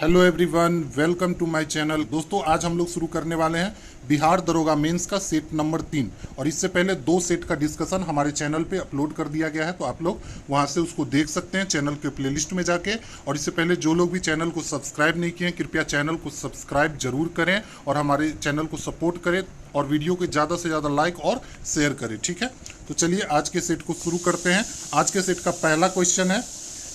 Hello everyone, welcome to my channel. दोस्तों, आज हम लोग शुरू करने वाले हैं बिहार दरोगा मेंस का सेट नंबर 3। और इससे पहले 2 सेट का डिस्कशन हमारे चैनल पे अपलोड कर दिया गया है, तो आप लोग वहां से उसको देख सकते हैं चैनल के प्लेलिस्ट में जाके। और इससे पहले जो लोग भी चैनल को सब्सक्राइब नहीं किए हैं, कृपया चैनल को सब्सक्राइब जरूर करें और हमारे चैनल को सपोर्ट करें और वीडियो को ज़्यादा से ज़्यादा लाइक और शेयर करें। ठीक है, तो चलिए आज के सेट को शुरू करते हैं। आज के सेट का पहला क्वेश्चन है,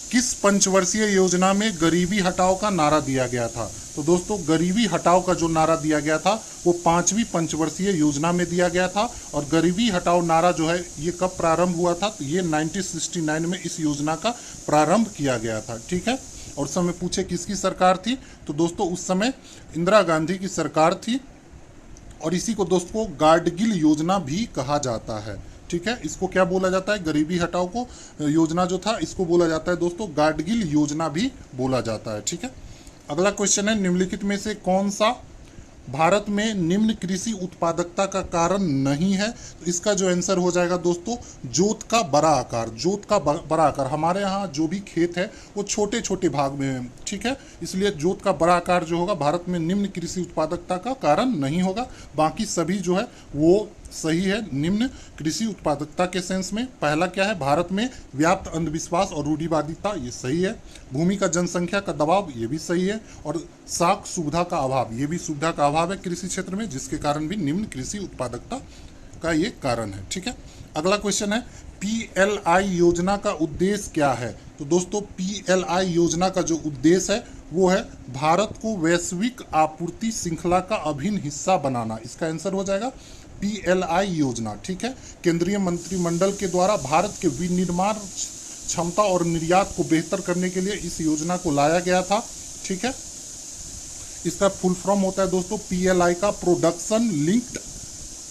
किस पंचवर्षीय योजना में गरीबी हटाओ का नारा दिया गया था? तो दोस्तों, गरीबी हटाओ का जो नारा दिया गया था वो 5वीं पंचवर्षीय योजना में दिया गया था। और गरीबी हटाओ नारा जो है ये कब प्रारंभ हुआ था? तो ये 1969 में इस योजना का प्रारंभ किया गया था। ठीक है, और उस समय पूछे किसकी सरकार थी? तो दोस्तों, उस समय इंदिरा गांधी की सरकार थी। और इसी को दोस्तों गाडगिल योजना भी कहा जाता है। ठीक है, इसको क्या बोला जाता है? गरीबी हटाओ को योजना जो था इसको बोला जाता है दोस्तों गाडगिल योजना भी बोला जाता है। ठीक है, अगला क्वेश्चन है, निम्नलिखित में से कौन सा भारत में निम्न कृषि उत्पादकता का कारण नहीं है? तो इसका जो आंसर हो जाएगा दोस्तों जोत का बड़ा आकार। जोत का बड़ा आकार, हमारे यहाँ जो भी खेत है वो छोटे छोटे भाग में है। ठीक है, इसलिए जोत का बड़ा आकार जो होगा भारत में निम्न कृषि उत्पादकता का कारण नहीं होगा। बाकी सभी जो है वो सही है निम्न कृषि उत्पादकता के सेंस में। पहला क्या है? भारत में व्याप्त अंधविश्वास और रूढ़िवादिता, ये सही है। भूमि का जनसंख्या का दबाव, ये भी सही है। और साख सुविधा का अभाव, ये भी सुविधा का अभाव है कृषि क्षेत्र में, जिसके कारण भी निम्न कृषि उत्पादकता का ये कारण है। ठीक है, अगला क्वेश्चन है, पीएलआई योजना का उद्देश्य क्या है? तो दोस्तों, पीएलआई योजना का जो उद्देश्य है वो है भारत को वैश्विक आपूर्ति श्रृंखला का अभिन्न हिस्सा बनाना। इसका आंसर हो जाएगा पीएलआई योजना। ठीक है, केंद्रीय मंत्रिमंडल के द्वारा भारत के विनिर्माण क्षमता और निर्यात को बेहतर करने के लिए इस योजना को लाया गया था। ठीक है, इसका फुल फॉर्म होता है दोस्तों पीएलआई का प्रोडक्शन लिंक्ड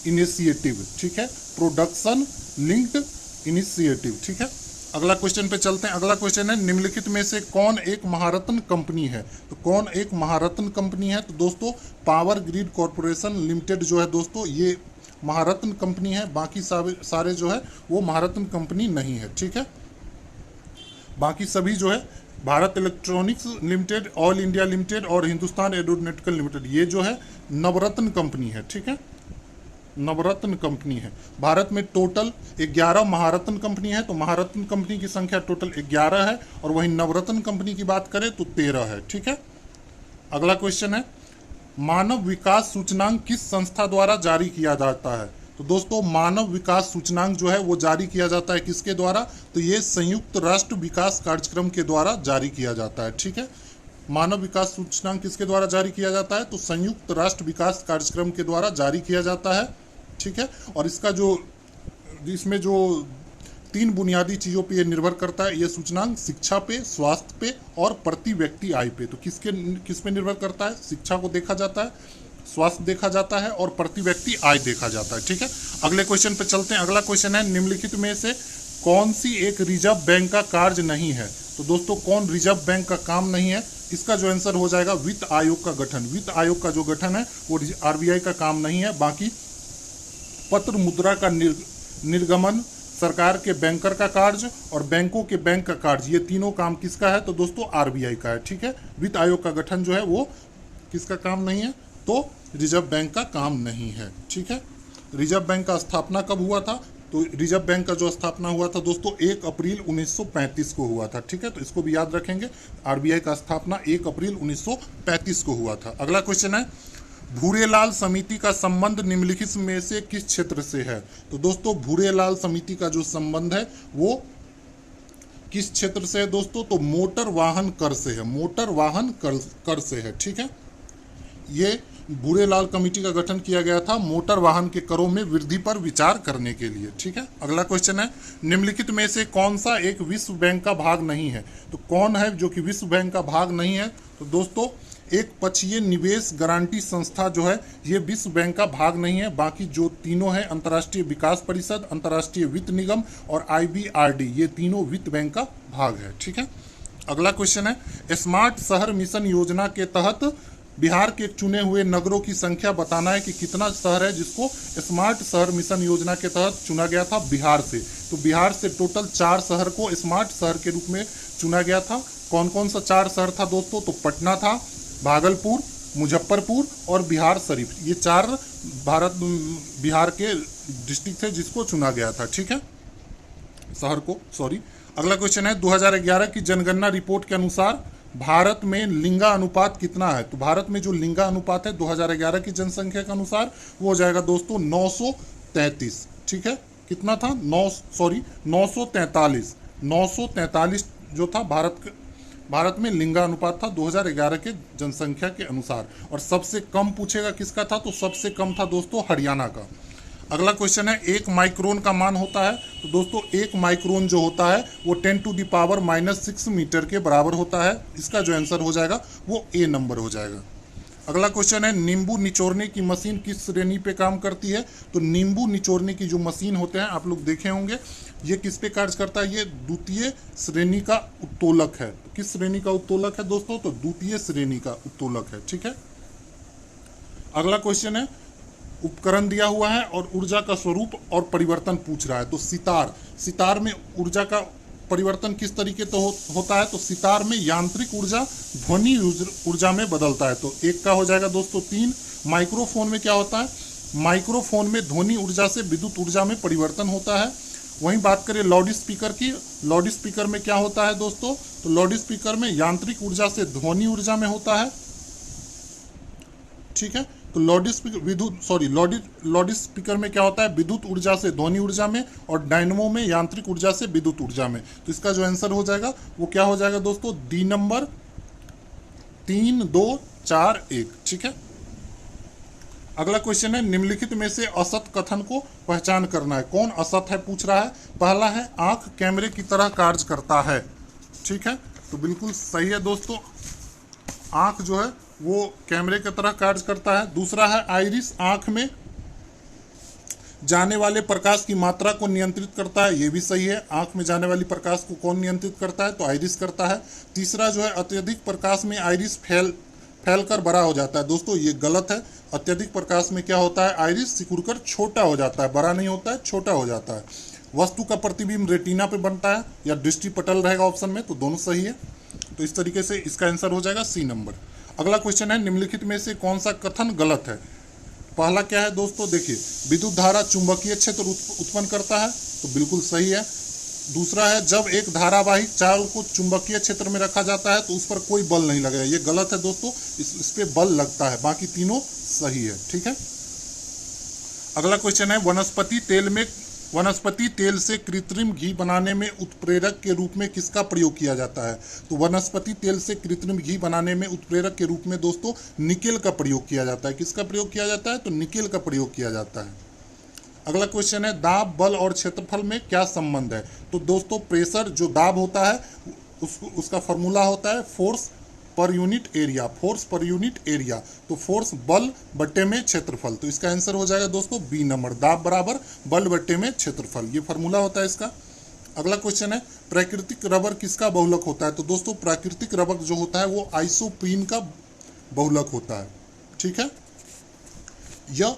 इनिशिएटिव। ठीक है, प्रोडक्शन लिंक्ड इनिशिएटिव। ठीक है, अगला क्वेश्चन पे चलते हैं। अगला क्वेश्चन है, निम्नलिखित में से कौन एक महारत्न कंपनी है? तो कौन एक महारत्न कंपनी है? तो दोस्तों पावर ग्रिड कॉरपोरेशन लिमिटेड जो है दोस्तों ये महारत्न कंपनी है। बाकी सारे जो है वो महारत्न कंपनी नहीं है। ठीक है, बाकी सभी जो है Bharat electronics limited, all India limited और हिंदुस्तान एरोनॉटिकल लिमिटेड, ये जो है नवरत्न कंपनी है। ठीक है, नवरत्न कंपनी है। भारत में टोटल 11 महारत्न कंपनी है, तो महारत्न कंपनी की संख्या टोटल 11 है। और वहीं नवरत्न कंपनी की बात करें तो 13 है। ठीक है, अगला क्वेश्चन है, मानव विकास सूचकांक किस संस्था द्वारा जारी किया जाता है? तो दोस्तों मानव विकास सूचकांक जो है वो जारी किया जाता है किसके द्वारा? तो ये संयुक्त राष्ट्र विकास कार्यक्रम के द्वारा जारी किया जाता है। ठीक है, मानव विकास सूचकांक किसके द्वारा जारी किया जाता है? तो संयुक्त राष्ट्र विकास कार्यक्रम के द्वारा जारी किया जाता है। ठीक है, और इसमें जो 3 बुनियादी चीज़ों पे ये निर्भर करता है ये सूचकांक, शिक्षा पे, स्वास्थ्य पे और प्रति व्यक्ति आय पे। तो किस पे निर्भर करता है? शिक्षा को देखा जाता है, स्वास्थ्य देखा जाता है और प्रति व्यक्ति आय देखा जाता है। ठीक है, अगले क्वेश्चन पे चलते हैं। अगला क्वेश्चन है, निम्नलिखित में से कौन सी एक रिजर्व बैंक का कार्य नहीं है? तो दोस्तों कौन रिजर्व बैंक का काम नहीं है? इसका जो आंसर हो जाएगा वित्त आयोग का गठन। वित्त आयोग का जो गठन है वो आरबीआई का काम नहीं है। बाकी पत्र मुद्रा का निर्गमन, सरकार के बैंकर का कार्य और बैंकों के बैंक का कार्य, ये तीनों काम किसका है? तो दोस्तों आरबीआई का है। ठीक है, वित्त आयोग का गठन जो है वो किसका काम नहीं है? तो रिजर्व बैंक का काम नहीं है। ठीक है, रिजर्व बैंक का स्थापना कब हुआ था? तो रिजर्व बैंक का जो स्थापना हुआ था दोस्तों 1 अप्रैल 1935 को हुआ था। ठीक है, तो इसको भी याद रखेंगे, आरबीआई का स्थापना 1 अप्रैल 1935 को हुआ था। अगला क्वेश्चन है, भूरेलाल समिति का संबंध निम्नलिखित में से किस क्षेत्र से है? तो दोस्तों भूरेलाल समिति का जो संबंध है वो किस क्षेत्र से है दोस्तों? तो मोटर वाहन कर से है। मोटर वाहन कर से है। ठीक है, ये भूरेलाल कमेटी का गठन किया गया था मोटर वाहन के करों में वृद्धि पर विचार करने के लिए। ठीक है, अगला क्वेश्चन है, निम्नलिखित में से कौन सा एक विश्व बैंक का भाग नहीं है? तो कौन है जो कि विश्व बैंक का भाग नहीं है? तो दोस्तों एक पक्षीय निवेश गारंटी संस्था जो है ये विश्व बैंक का भाग नहीं है। बाकी जो तीनों है अंतर्राष्ट्रीय विकास परिषद, अंतर्राष्ट्रीय वित्त निगम और आईबीआरडी, ये तीनों वित्त बैंक का भाग है। ठीक है, अगला क्वेश्चन है, स्मार्ट शहर मिशन योजना के तहत बिहार के चुने हुए नगरों की संख्या बताना है कि कितना शहर है जिसको स्मार्ट शहर मिशन योजना के तहत चुना गया था बिहार से। तो बिहार से टोटल 4 शहर को स्मार्ट शहर के रूप में चुना गया था। कौन कौन सा 4 शहर था दोस्तों? तो पटना था, भागलपुर, मुजफ्फरपुर और बिहार शरीफ, ये 4 बिहार के डिस्ट्रिक्ट थे जिसको चुना गया था, ठीक है, शहर को, सॉरी। अगला क्वेश्चन है 2011 की जनगणना रिपोर्ट के अनुसार भारत में लिंगा अनुपात कितना है? तो भारत में जो लिंगा अनुपात है 2011 की जनसंख्या के अनुसार वो हो जाएगा दोस्तों 933, ठीक है। कितना था? 943 जो था भारत में लिंगा अनुपात था 2011 के जनसंख्या के अनुसार। और सबसे कम पूछेगा किसका था? तो सबसे कम था दोस्तों हरियाणा का। अगला क्वेश्चन है 1 माइक्रोन का मान होता है? तो दोस्तों 1 माइक्रोन जो होता है वो 10⁻⁻⁻6 मीटर के बराबर होता है। इसका जो आंसर हो जाएगा वो ए नंबर हो जाएगा। अगला क्वेश्चन है नींबू निचोड़ने की मशीन किस श्रेणी पे काम करती है? तो नींबू निचोड़ने की जो मशीन होते हैं आप लोग देखे होंगे, ये किस पे कार्य करता है? ये द्वितीय श्रेणी का उत्तोलक है। तो किस श्रेणी का उत्तोलक है दोस्तों? तो द्वितीय श्रेणी का उत्तोलक है, ठीक है। अगला क्वेश्चन है उपकरण दिया हुआ है और ऊर्जा का स्वरूप और परिवर्तन पूछ रहा है। तो सितार में ऊर्जा का परिवर्तन किस तरीके से होता है? तो सितार में यांत्रिक ऊर्जा ध्वनि ऊर्जा में बदलता है। तो एक का हो जाएगा दोस्तों 3। माइक्रोफोन में क्या होता है? माइक्रोफोन में ध्वनि ऊर्जा से विद्युत ऊर्जा में परिवर्तन होता है। वहीं बात करें लाउड स्पीकर की, लाउड स्पीकर में क्या होता है दोस्तों? तो लाउड स्पीकर में यांत्रिक ऊर्जा से ध्वनि ऊर्जा में होता है, ठीक है। तो लाउड स्पीकर में क्या होता है? विद्युत ऊर्जा से ध्वनि ऊर्जा में, और डायनमो में यांत्रिक ऊर्जा से विद्युत ऊर्जा में। तो इसका जो आंसर हो जाएगा वो क्या हो जाएगा दोस्तों? डी नंबर 3, 2, 4, 1, ठीक है। अगला क्वेश्चन है निम्नलिखित में से असत कथन को पहचान करना है। कौन असत है पूछ रहा है। पहला है आंख कैमरे की तरह कार्य करता है, ठीक है, तो बिल्कुल सही है दोस्तों, आंख जो है वो कैमरे की तरह कार्य करता है। दूसरा है आइरिस आंख में जाने वाले प्रकाश की मात्रा को नियंत्रित करता है, ये भी सही है। आंख में जाने वाली प्रकाश को कौन नियंत्रित करता है? तो आइरिस करता है। तीसरा जो है अत्यधिक प्रकाश में आइरिस फैलकर बड़ा हो जाता है। दोस्तों ये गलत है। अत्यधिक प्रकाश में क्या होता है? आइरिस सिकुड़कर छोटा हो जाता है, बड़ा नहीं होता है, छोटा हो जाता है। वस्तु का प्रतिबिंब रेटिना पे बनता है या दृष्टि पटल रहेगा ऑप्शन में, तो दोनों सही है। तो इस तरीके से इसका आंसर हो जाएगा सी नंबर। अगला क्वेश्चन है निम्नलिखित में से कौन सा कथन गलत है। पहला क्या है दोस्तों? देखिए विद्युत धारा चुंबकीय क्षेत्र उत्पन्न करता है, तो बिल्कुल सही है। दूसरा है जब एक धारावाहिक चाल को चुंबकीय क्षेत्र में रखा जाता है तो उस पर कोई बल नहीं लगेगा, ये गलत है दोस्तों, इस पे बल लगता है। बाकी तीनों सही है, ठीक है। अगला क्वेश्चन है वनस्पति तेल से कृत्रिम घी बनाने में उत्प्रेरक के रूप में किसका प्रयोग किया जाता है? तो वनस्पति तेल से कृत्रिम घी बनाने में उत्प्रेरक के रूप में दोस्तों निकेल का प्रयोग किया जाता है। किसका प्रयोग किया जाता है? तो निकेल का प्रयोग किया जाता है। अगला क्वेश्चन है दाब, बल और क्षेत्रफल में क्या संबंध है? तो दोस्तों प्रेशर जो दाब होता है उसका फॉर्मूला होता है force per unit area, force per unit area. तो फोर्स बल बट्टे में क्षेत्रफल, तो इसका आंसर हो जाएगा दोस्तों बी नंबर, दाब बराबर बल बट्टे में क्षेत्रफल, ये फॉर्मूला होता है इसका। अगला क्वेश्चन है प्राकृतिक रबर किसका बहुलक होता है? तो दोस्तों प्राकृतिक रबर जो होता है वो आइसोप्रीन का बहुलक होता है, ठीक है। यह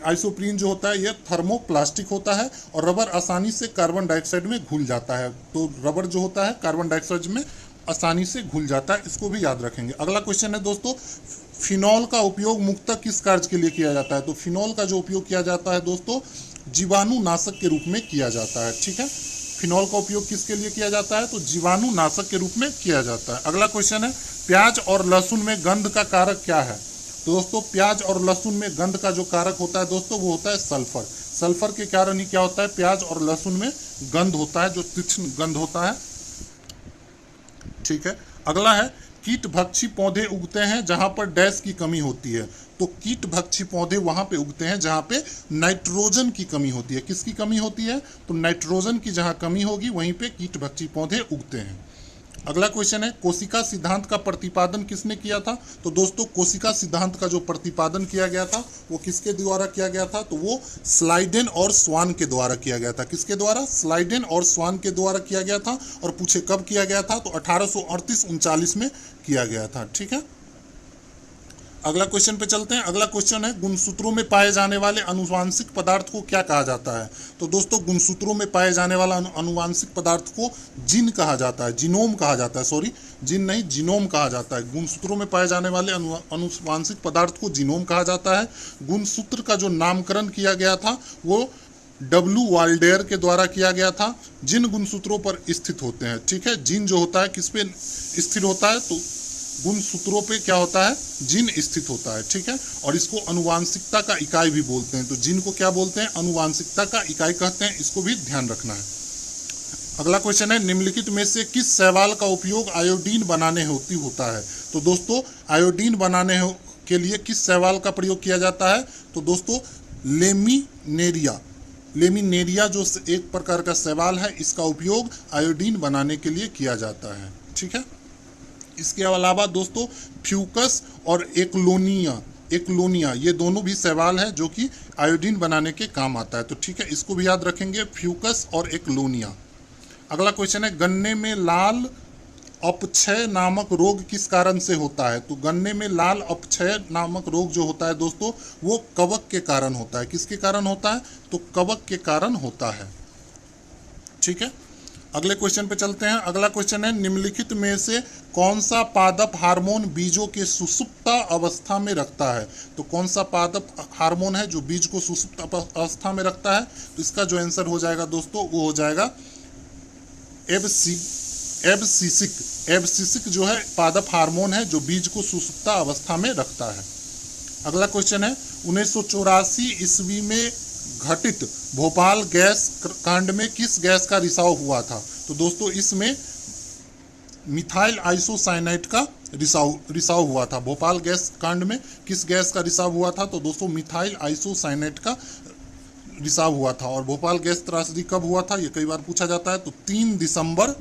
आइसोप्रीन जो होता है यह थर्मोप्लास्टिक होता है और रबर आसानी से कार्बन डाइऑक्साइड में घुल जाता है। तो रबर जो होता है कार्बन डाइऑक्साइड में आसानी से घुल जाता है, इसको भी याद रखेंगे। अगला क्वेश्चन है दोस्तों फिनॉल का उपयोग मुख्यतः किस कार्य के लिए किया जाता है? तो फिनॉल का जो उपयोग किया जाता है दोस्तों जीवाणुनाशक के रूप में किया जाता है, ठीक है। फिनॉल का उपयोग किसके लिए किया जाता है? तो जीवाणुनाशक के रूप में किया जाता है। अगला क्वेश्चन है प्याज और लहसुन में गंध का कारक क्या है? तो दोस्तों प्याज और लहसुन में गंध का जो कारक होता है दोस्तों वो होता है सल्फर। सल्फर के कारण ही क्या होता है? प्याज और लहसुन में गंध होता है, जो तीक्ष्ण गंध होता है, ठीक है। अगला है कीट भक्षी पौधे उगते हैं जहां पर डैश की कमी होती है। तो कीट भक्षी पौधे वहां पे उगते हैं जहां पे नाइट्रोजन की कमी होती है। किसकी कमी होती है? तो नाइट्रोजन की जहां कमी होगी वहीं पे कीट भक्षी पौधे उगते हैं। अगला क्वेश्चन है कोशिका सिद्धांत का प्रतिपादन किसने किया था? तो दोस्तों कोशिका सिद्धांत का जो प्रतिपादन किया गया था वो किसके द्वारा किया गया था? तो वो स्लाइडेन और स्वान के द्वारा किया गया था। किसके द्वारा? स्लाइडेन और स्वान के द्वारा किया गया था। और पूछे कब किया गया था? तो 1838-39 में किया गया था, ठीक है। अगला क्वेश्चन पे चलते हैं। अगला क्वेश्चन है गुणसूत्रों में पाए जाने वाले आनुवांशिक पदार्थ को क्या कहा जाता है। तो दोस्तों गुणसूत्रों में पाए जाने वाला आनुवांशिक पदार्थ को जीन कहा जाता है, जीनोम कहा जाता है, सॉरी जीन नहीं जीनोम कहा जाता है। गुणसूत्रों में पाए जाने वाले आनुवांशिक पदार्थ को जीनोम कहा जाता है। गुणसूत्र का जो नामकरण किया गया था वो डब्ल्यू वाल्डेयर के द्वारा किया गया था। जिन गुणसूत्रों पर स्थित होते हैं, ठीक है, जीन जो होता है किस पे स्थिर होता है, तो गुणसूत्रों पे क्या होता है, जीन स्थित होता है, ठीक है। और इसको अनुवांशिकता का इकाई भी बोलते हैं। तो जीन को क्या बोलते हैं, अनुवांशिकता का इकाई कहते हैं, इसको भी ध्यान रखना है। अगला क्वेश्चन है निम्नलिखित में से किस शैवाल का उपयोग आयोडीन बनाने हेतु होता है। तो दोस्तों आयोडीन बनाने के लिए किस शैवाल का प्रयोग किया जाता है, तो दोस्तों लेमिनेरिया जो एक प्रकार का शैवाल है, इसका उपयोग आयोडीन बनाने के लिए किया जाता है, ठीक है। इसके अलावा दोस्तों फ्यूकस और एक्लोनिया ये दोनों भी शैवाल है जो कि आयोडीन बनाने के काम आता है। तो ठीक है, इसको भी याद रखेंगे, फ्यूकस और एक्लोनिया। अगला क्वेश्चन है गन्ने में लाल अपक्षय नामक रोग किस कारण से होता है। तो गन्ने में लाल अपक्षय नामक रोग जो होता है दोस्तों वो कवक के कारण होता है। किसके कारण होता है, तो कवक के कारण होता है, ठीक है। अगले क्वेश्चन पे चलते हैं। अगला क्वेश्चन है निम्नलिखित में से कौन सा पादप हार्मोन बीजों के सुषुप्त अवस्था में रखता है। तो कौन सा पादप हार्मोन है जो बीज को सुषुप्त अवस्था में रखता है, तो इसका जो आंसर हो जाएगा दोस्तों वो हो जाएगा एब्सिसिक जो है पादप हार्मोन है जो बीज को सुषुप्त अवस्था में रखता है। अगला क्वेश्चन है 1984 ईस्वी में घटित भोपाल गैस कांड में किस गैस का रिसाव हुआ था। तो दोस्तों इसमें मिथाइल आइसोसाइनाइड का रिसाव हुआ था। भोपाल गैस कांड में किस गैस का रिसाव हुआ था, तो दोस्तों मिथाइल आइसोसाइनाइड का रिसाव हुआ था। और भोपाल गैस त्रासदी कब हुआ था, ये कई बार पूछा जाता है, तो 3 दिसंबर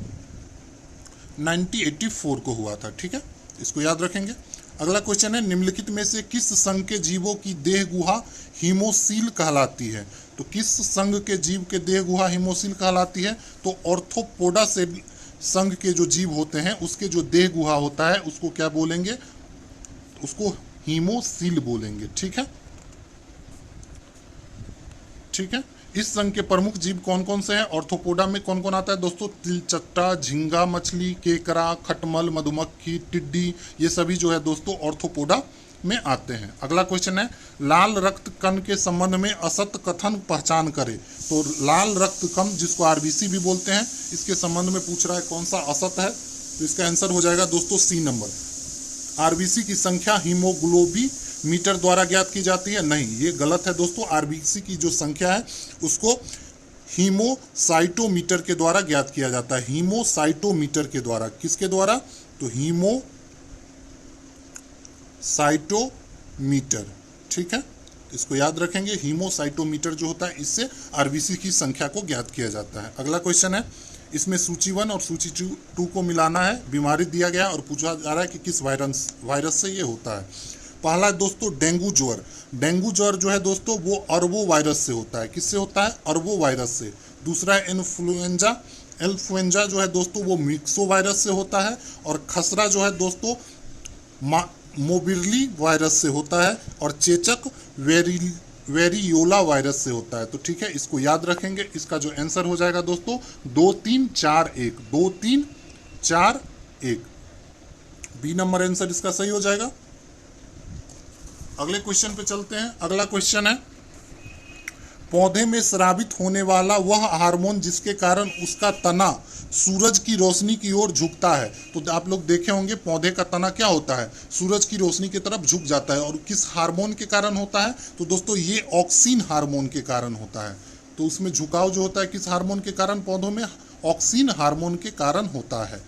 1984 को हुआ था, ठीक है, इसको याद रखेंगे। अगला क्वेश्चन है निम्नलिखित में से किस संघ के जीवों की देह गुहा हीमोसील कहलाती है। तो किस संघ के जीव के देह गुहा हीमोसील कहलाती है, तो ऑर्थोपोडा से संघ के जो जीव होते हैं उसके जो देह गुहा होता है उसको क्या बोलेंगे, उसको हीमोसील बोलेंगे, ठीक है, ठीक है। इस संघ के प्रमुख जीव कौन कौन से हैं, ऑर्थोपोडा में कौन कौन आता है दोस्तों, तिलचट्टा, झींगा मछली, केकड़ा, खटमल, मधुमक्खी, टिड्डी, ये सभी जो है दोस्तों ऑर्थोपोडा में आते हैं। अगला क्वेश्चन है लाल रक्त कण के संबंध में असत कथन पहचान करें। तो लाल रक्त कण जिसको आरबीसी भी बोलते हैं, इसके संबंध में पूछ रहा है कौन सा असत है, तो इसका आंसर हो जाएगा दोस्तों सी नंबर। आरबीसी की संख्या हीमोग्लोबी मीटर द्वारा ज्ञात की जाती है, नहीं ये गलत है दोस्तों। आरबीसी की जो संख्या है उसको हीमोसाइटोमीटर के द्वारा ज्ञात किया जाता है। हीमोसाइटोमीटर के द्वारा, किसके द्वारा, तो हीमोसाइटोमीटर, ठीक है, इसको याद रखेंगे। हीमोसाइटोमीटर जो होता है इससे आरबीसी की संख्या को ज्ञात किया जाता है। अगला क्वेश्चन है इसमें सूची 1 और सूची 2 को मिलाना है। बीमारी दिया गया और पूछा जा रहा है कि किस वायरस से ये होता है। पहला है दोस्तों डेंगू ज्वर। डेंगू ज्वर जो है दोस्तों वो अरबो वायरस से होता है। किससे होता है, अरबो वायरस से। दूसरा है इन्फ्लुएंजा जो है दोस्तों वो मिक्सो वायरस से होता है। और खसरा जो है दोस्तों मोबिरली वायरस से होता है। और चेचक वेरियोला वायरस से होता है। तो ठीक है, इसको याद रखेंगे। इसका जो आंसर हो जाएगा दोस्तों 2 3 4 1, 2 3 4 1, बी नंबर आंसर इसका सही हो जाएगा। अगले क्वेश्चन पे चलते हैं। अगला क्वेश्चन है पौधे में स्रावित होने वाला वह हार्मोन जिसके कारण उसका तना सूरज की रोशनी की ओर झुकता है। तो आप लोग देखे होंगे पौधे का तना क्या होता है, सूरज की रोशनी की तरफ झुक जाता है। और किस हार्मोन के कारण होता है, तो दोस्तों ये ऑक्सिन हार्मोन के कारण होता है। तो उसमें झुकाव जो होता है किस हार्मोन के कारण, पौधों में ऑक्सिन हार्मोन के कारण होता है,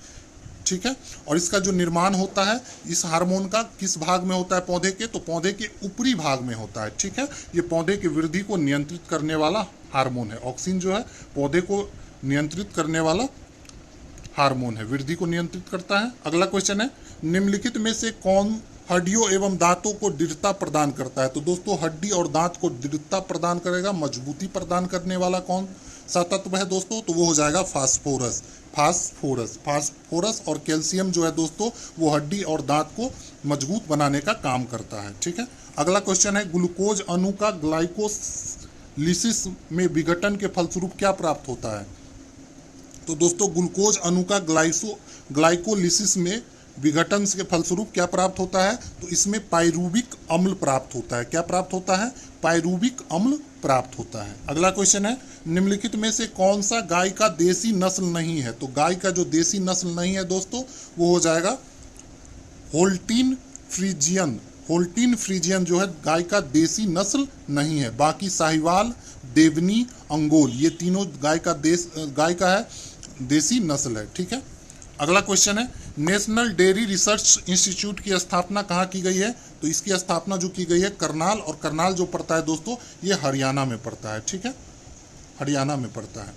ठीक है। और इसका जो निर्माण होता है इस हार्मोन का किस भाग में होता है पौधे के, तो पौधे के ऊपरी भाग में होता है, ठीक है। ये पौधे की वृद्धि को नियंत्रित करने वाला हार्मोन है। ऑक्सिन जो है पौधे को नियंत्रित करने वाला हार्मोन है, वृद्धि को नियंत्रित करता है। अगला क्वेश्चन है निम्नलिखित में से कौन हड्डियों एवं दांतों को दृढ़ता प्रदान करता है। तो दोस्तों हड्डी और दांत को दृढ़ता प्रदान करेगा, मजबूती प्रदान करने वाला कौन सा तत्व है दोस्तों, तो वो हो जाएगा फास्फोरस और कैल्शियम जो है दोस्तों वो हड्डी और दांत को मजबूत बनाने का काम करता है। ठीक है, अगला क्वेश्चन है ग्लूकोज अणु का ग्लाइकोलिसिस में विघटन के फलस्वरूप क्या प्राप्त होता है। तो दोस्तों ग्लूकोज अणु का ग्लाइकोलिसिस में विघटन के फलस्वरूप क्या प्राप्त होता है, तो इसमें पाइरूविक अम्ल प्राप्त होता है। क्या प्राप्त होता है, पाइरूविक अम्ल प्राप्त होता है। अगला क्वेश्चन है निम्नलिखित में से कौन सा गाय का देसी नस्ल नहीं है। तो गाय का जो देसी नस्ल नहीं है दोस्तों वो हो जाएगा होल्टीन फ्रीजियन। होल्टीन फ्रीजियन जो है गाय का देसी नस्ल नहीं है। बाकी साहिवाल, देवनी, अंगोल ये तीनों गाय का है देसी नस्ल है। ठीक है, अगला क्वेश्चन है नेशनल डेयरी रिसर्च इंस्टीट्यूट की स्थापना कहाँ की गई है। तो इसकी स्थापना जो की गई है करनाल, और करनाल जो पड़ता है दोस्तों ये हरियाणा में पड़ता है। ठीक है, हरियाणा में पड़ता है।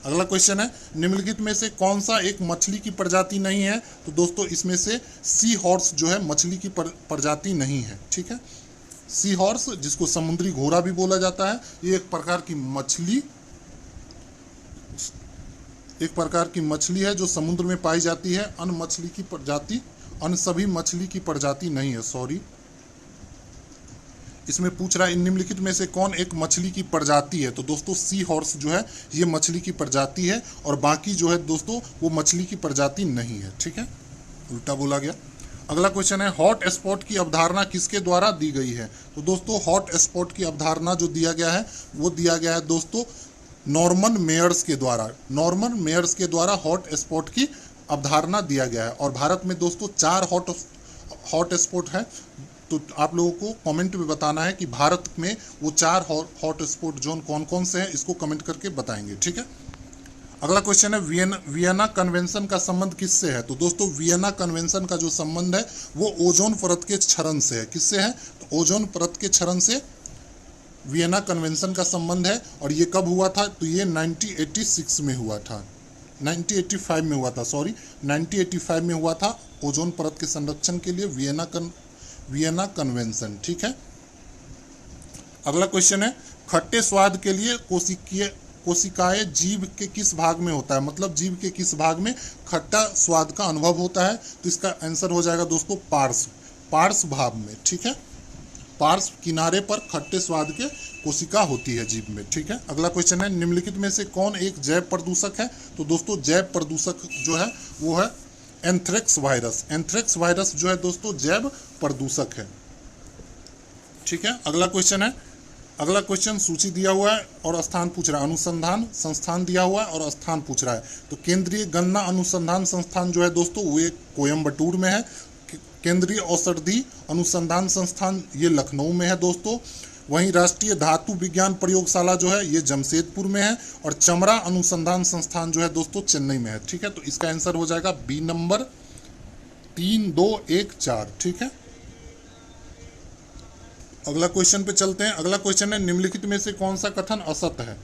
अगला क्वेश्चन है निम्नलिखित में से कौन सा एक मछली की प्रजाति नहीं है। तो दोस्तों इसमें से सी हॉर्स जो है मछली की प्रजाति नहीं है। ठीक है, सी हॉर्स जिसको समुद्री घोड़ा भी बोला जाता है, ये एक प्रकार की मछली है जो समुद्र में पाई जाती है। अन्य सभी मछली की प्रजाति नहीं है। सॉरी, इसमें पूछ रहा है निम्नलिखित में से कौन एक मछली की प्रजाति है। तो दोस्तों सी हॉर्स जो है ये मछली की प्रजाति है, और बाकी जो है दोस्तों वो मछली की प्रजाति नहीं है। ठीक है, उल्टा बोला गया। अगला क्वेश्चन है हॉट स्पॉट की अवधारणा किसके द्वारा दी गई है। तो दोस्तों हॉट स्पॉट की अवधारणा जो दिया गया है वो दिया गया है दोस्तों नॉर्मन मेयर्स के द्वारा। नॉर्मन मेयर्स के द्वारा हॉट स्पॉट की अवधारणा दिया गया है। और भारत में दोस्तों 4 हॉट स्पॉट है। तो आप लोगों को कमेंट में बताना है कि भारत में वो 4 हॉट स्पॉट जोन कौन कौन से हैं, इसको कमेंट करके बताएंगे। ठीक है, अगला क्वेश्चन है वियना कन्वेंशन का संबंध किससे है। तो दोस्तों वियना कन्वेंशन का जो संबंध है वो ओजोन परत के क्षरण से है। किससे है, तो ओजोन परत के क्षरण से वियना कन्वेंशन का संबंध है। और ये कब हुआ था, तो ये 1986 में हुआ था, 1985 में हुआ था, सॉरी 1985 में हुआ था ओजोन परत के संरक्षण के लिए वियना कन्वेंशन। ठीक है, अगला क्वेश्चन है खट्टे स्वाद के लिए कोशिकाएं जीभ के किस भाग में होता है। मतलब जीभ के किस भाग में खट्टा स्वाद का अनुभव होता है। तो इसका आंसर हो जाएगा दोस्तों पार्श्व भाग में। ठीक है, पार्श्व किनारे पर खट्टे स्वाद के कोशिका होती है जीभ में। ठीक है, अगला क्वेश्चन है निम्नलिखित में से कौन एक जैव प्रदूषक है। तो दोस्तों जैव प्रदूषक जो है वो है एंथ्रेक्स वायरस। एंथ्रेक्स वायरस जो है दोस्तों जैव प्रदूषक है। ठीक है, अगला क्वेश्चन सूची दिया हुआ है और स्थान पूछ रहा है। अनुसंधान संस्थान दिया हुआ है और स्थान पूछ रहा है। तो केंद्रीय गन्ना अनुसंधान संस्थान जो है दोस्तों वो कोयम्बटूर में है। केंद्रीय औषधि अनुसंधान संस्थान ये लखनऊ में है दोस्तों। वहीं राष्ट्रीय धातु विज्ञान प्रयोगशाला जो है ये जमशेदपुर में है। और चमड़ा अनुसंधान संस्थान जो है दोस्तों चेन्नई में है। ठीक है, तो इसका आंसर हो जाएगा बी नंबर 3214। ठीक है, अगला क्वेश्चन पे चलते हैं। अगला क्वेश्चन है निम्नलिखित में से कौन सा कथन असत्य है।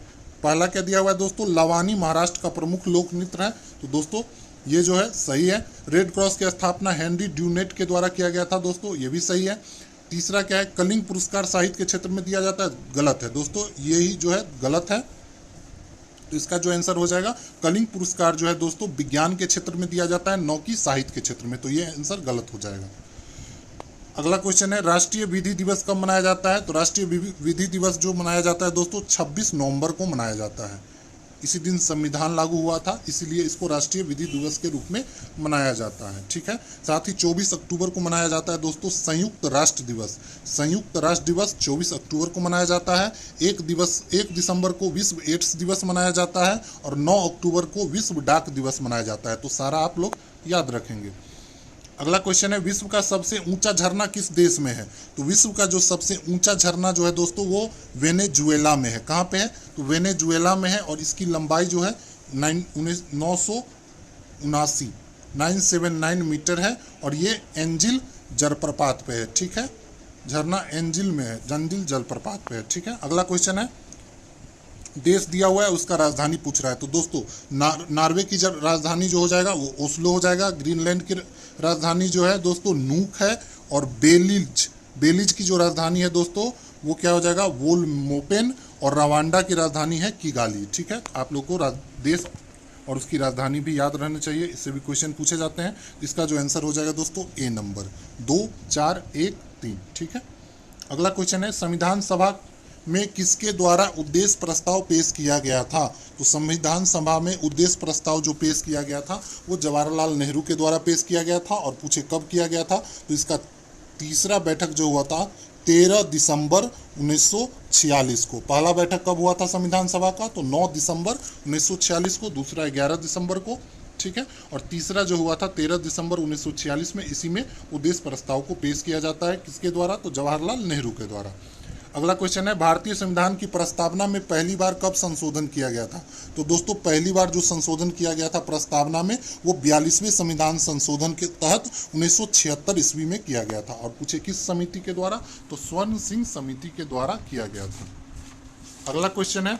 पहला क्या दिया हुआ है दोस्तों लवानी महाराष्ट्र का प्रमुख लोक नृत्य है। तो दोस्तों ये जो है सही है। रेड क्रॉस की स्थापना हेनरी ड्यूनेट के द्वारा किया गया था दोस्तों, ये भी सही है। तीसरा क्या है कलिंग पुरस्कार साहित्य के क्षेत्र में दिया जाता है, गलत है दोस्तों, यही जो है गलत है। तो इसका जो आंसर हो जाएगा कलिंग पुरस्कार जो है दोस्तों विज्ञान के क्षेत्र में दिया जाता है, न कि साहित्य के क्षेत्र में। तो ये आंसर गलत हो जाएगा। अगला क्वेश्चन है राष्ट्रीय विधि दिवस कब मनाया जाता है। तो राष्ट्रीय विधि दिवस जो मनाया जाता है दोस्तों 26 नवंबर को मनाया जाता है। इसी दिन संविधान लागू हुआ था, इसीलिए इसको राष्ट्रीय विधि दिवस के रूप में मनाया जाता है। ठीक है, साथ ही 24 अक्टूबर को मनाया जाता है दोस्तों संयुक्त राष्ट्र दिवस। संयुक्त राष्ट्र दिवस 24 अक्टूबर को मनाया जाता है। 1 दिसंबर को विश्व एड्स दिवस मनाया जाता है और 9 अक्टूबर को विश्व डाक दिवस मनाया जाता है। तो सारा आप लोग याद रखेंगे। अगला क्वेश्चन है विश्व का सबसे ऊंचा झरना किस देश में है। तो विश्व का जो सबसे ऊंचा झरना जो है दोस्तों वो वेनेजुएला में है। कहाँ पे है, तो वेनेजुएला में है और इसकी लंबाई जो है 979 मीटर है और ये एंजिल जलप्रपात पे है। ठीक है, झरना एंजिल में है, एंजिल जलप्रपात पे है। ठीक है, अगला क्वेश्चन है देश दिया हुआ है उसका राजधानी पूछ रहा है। तो दोस्तों नॉर्वे की राजधानी जो हो जाएगा वो ओस्लो हो जाएगा। ग्रीनलैंड की राजधानी जो है दोस्तों नूक है। और बेलिज की जो राजधानी है दोस्तों वो क्या हो जाएगा वोलमोपेन। और रवांडा की राजधानी है किगाली। ठीक है, आप लोग को देश और उसकी राजधानी भी याद रहनी चाहिए, इससे भी क्वेश्चन पूछे जाते हैं। इसका जो आंसर हो जाएगा दोस्तों ए नंबर 2 4 1 3। ठीक है, अगला क्वेश्चन है संविधान सभा में किसके द्वारा उद्देश्य प्रस्ताव पेश किया गया था? तो संविधान सभा में उद्देश्य प्रस्ताव जो पेश किया गया था वो जवाहरलाल नेहरू के द्वारा पेश किया गया था। और पूछे कब किया गया था, तो इसका तीसरा बैठक जो हुआ था 13 दिसंबर 1946 को। पहला बैठक कब हुआ था संविधान सभा का, तो 9 दिसंबर 1946 को, दूसरा 11 दिसंबर को। ठीक है, और तीसरा जो हुआ था 13 दिसंबर 1946 में। इसी में उद्देश्य प्रस्ताव को पेश किया जाता है, किसके द्वारा, तो जवाहरलाल नेहरू के द्वारा। अगला क्वेश्चन है भारतीय संविधान की प्रस्तावना में पहली बार कब संशोधन किया गया था? तो दोस्तों पहली बार जो संशोधन किया गया था प्रस्तावना में वो 42वें संविधान संशोधन के तहत 1976 ईस्वी में किया गया था। और पूछे किस समिति के द्वारा, तो स्वर्ण सिंह समिति के द्वारा किया गया था। अगला क्वेश्चन है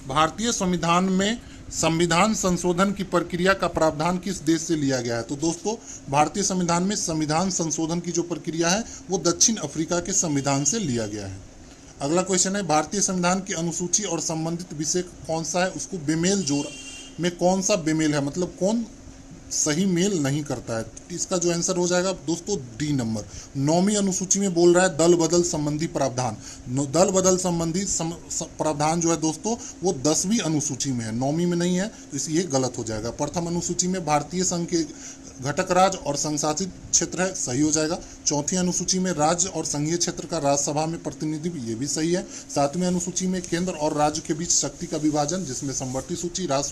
भारतीय संविधान में संविधान संशोधन की प्रक्रिया का प्रावधान किस देश से लिया गया है? तो दोस्तों भारतीय संविधान में संविधान संशोधन की जो प्रक्रिया है वो दक्षिण अफ्रीका के संविधान से लिया गया है। अगला क्वेश्चन है भारतीय संविधान की अनुसूची और संबंधित विषय कौन सा है, उसको बेमेल जोड़ में कौन सा बेमेल है, मतलब कौन सही मेल नहीं करता है? इसका जो आंसर हो जाएगा दोस्तों डी नंबर। 9वीं अनुसूची में बोल रहा है दल बदल संबंधी प्रावधान। दल बदल संबंधी प्रावधान जो है दोस्तों वो 10वीं अनुसूची में है, 9वीं में नहीं है, तो इसलिए गलत हो जाएगा। प्रथम अनुसूची में भारतीय संघ के घटक राज्य और संघ शासित क्षेत्र है, सही हो जाएगा। चौथी अनुसूची में राज्य और संघीय क्षेत्र का राज्यसभा में प्रतिनिधित्व, ये भी सही है। 7वीं अनुसूची में केंद्र और राज्य के बीच शक्ति का विभाजन, जिसमें समवर्ती सूची, राज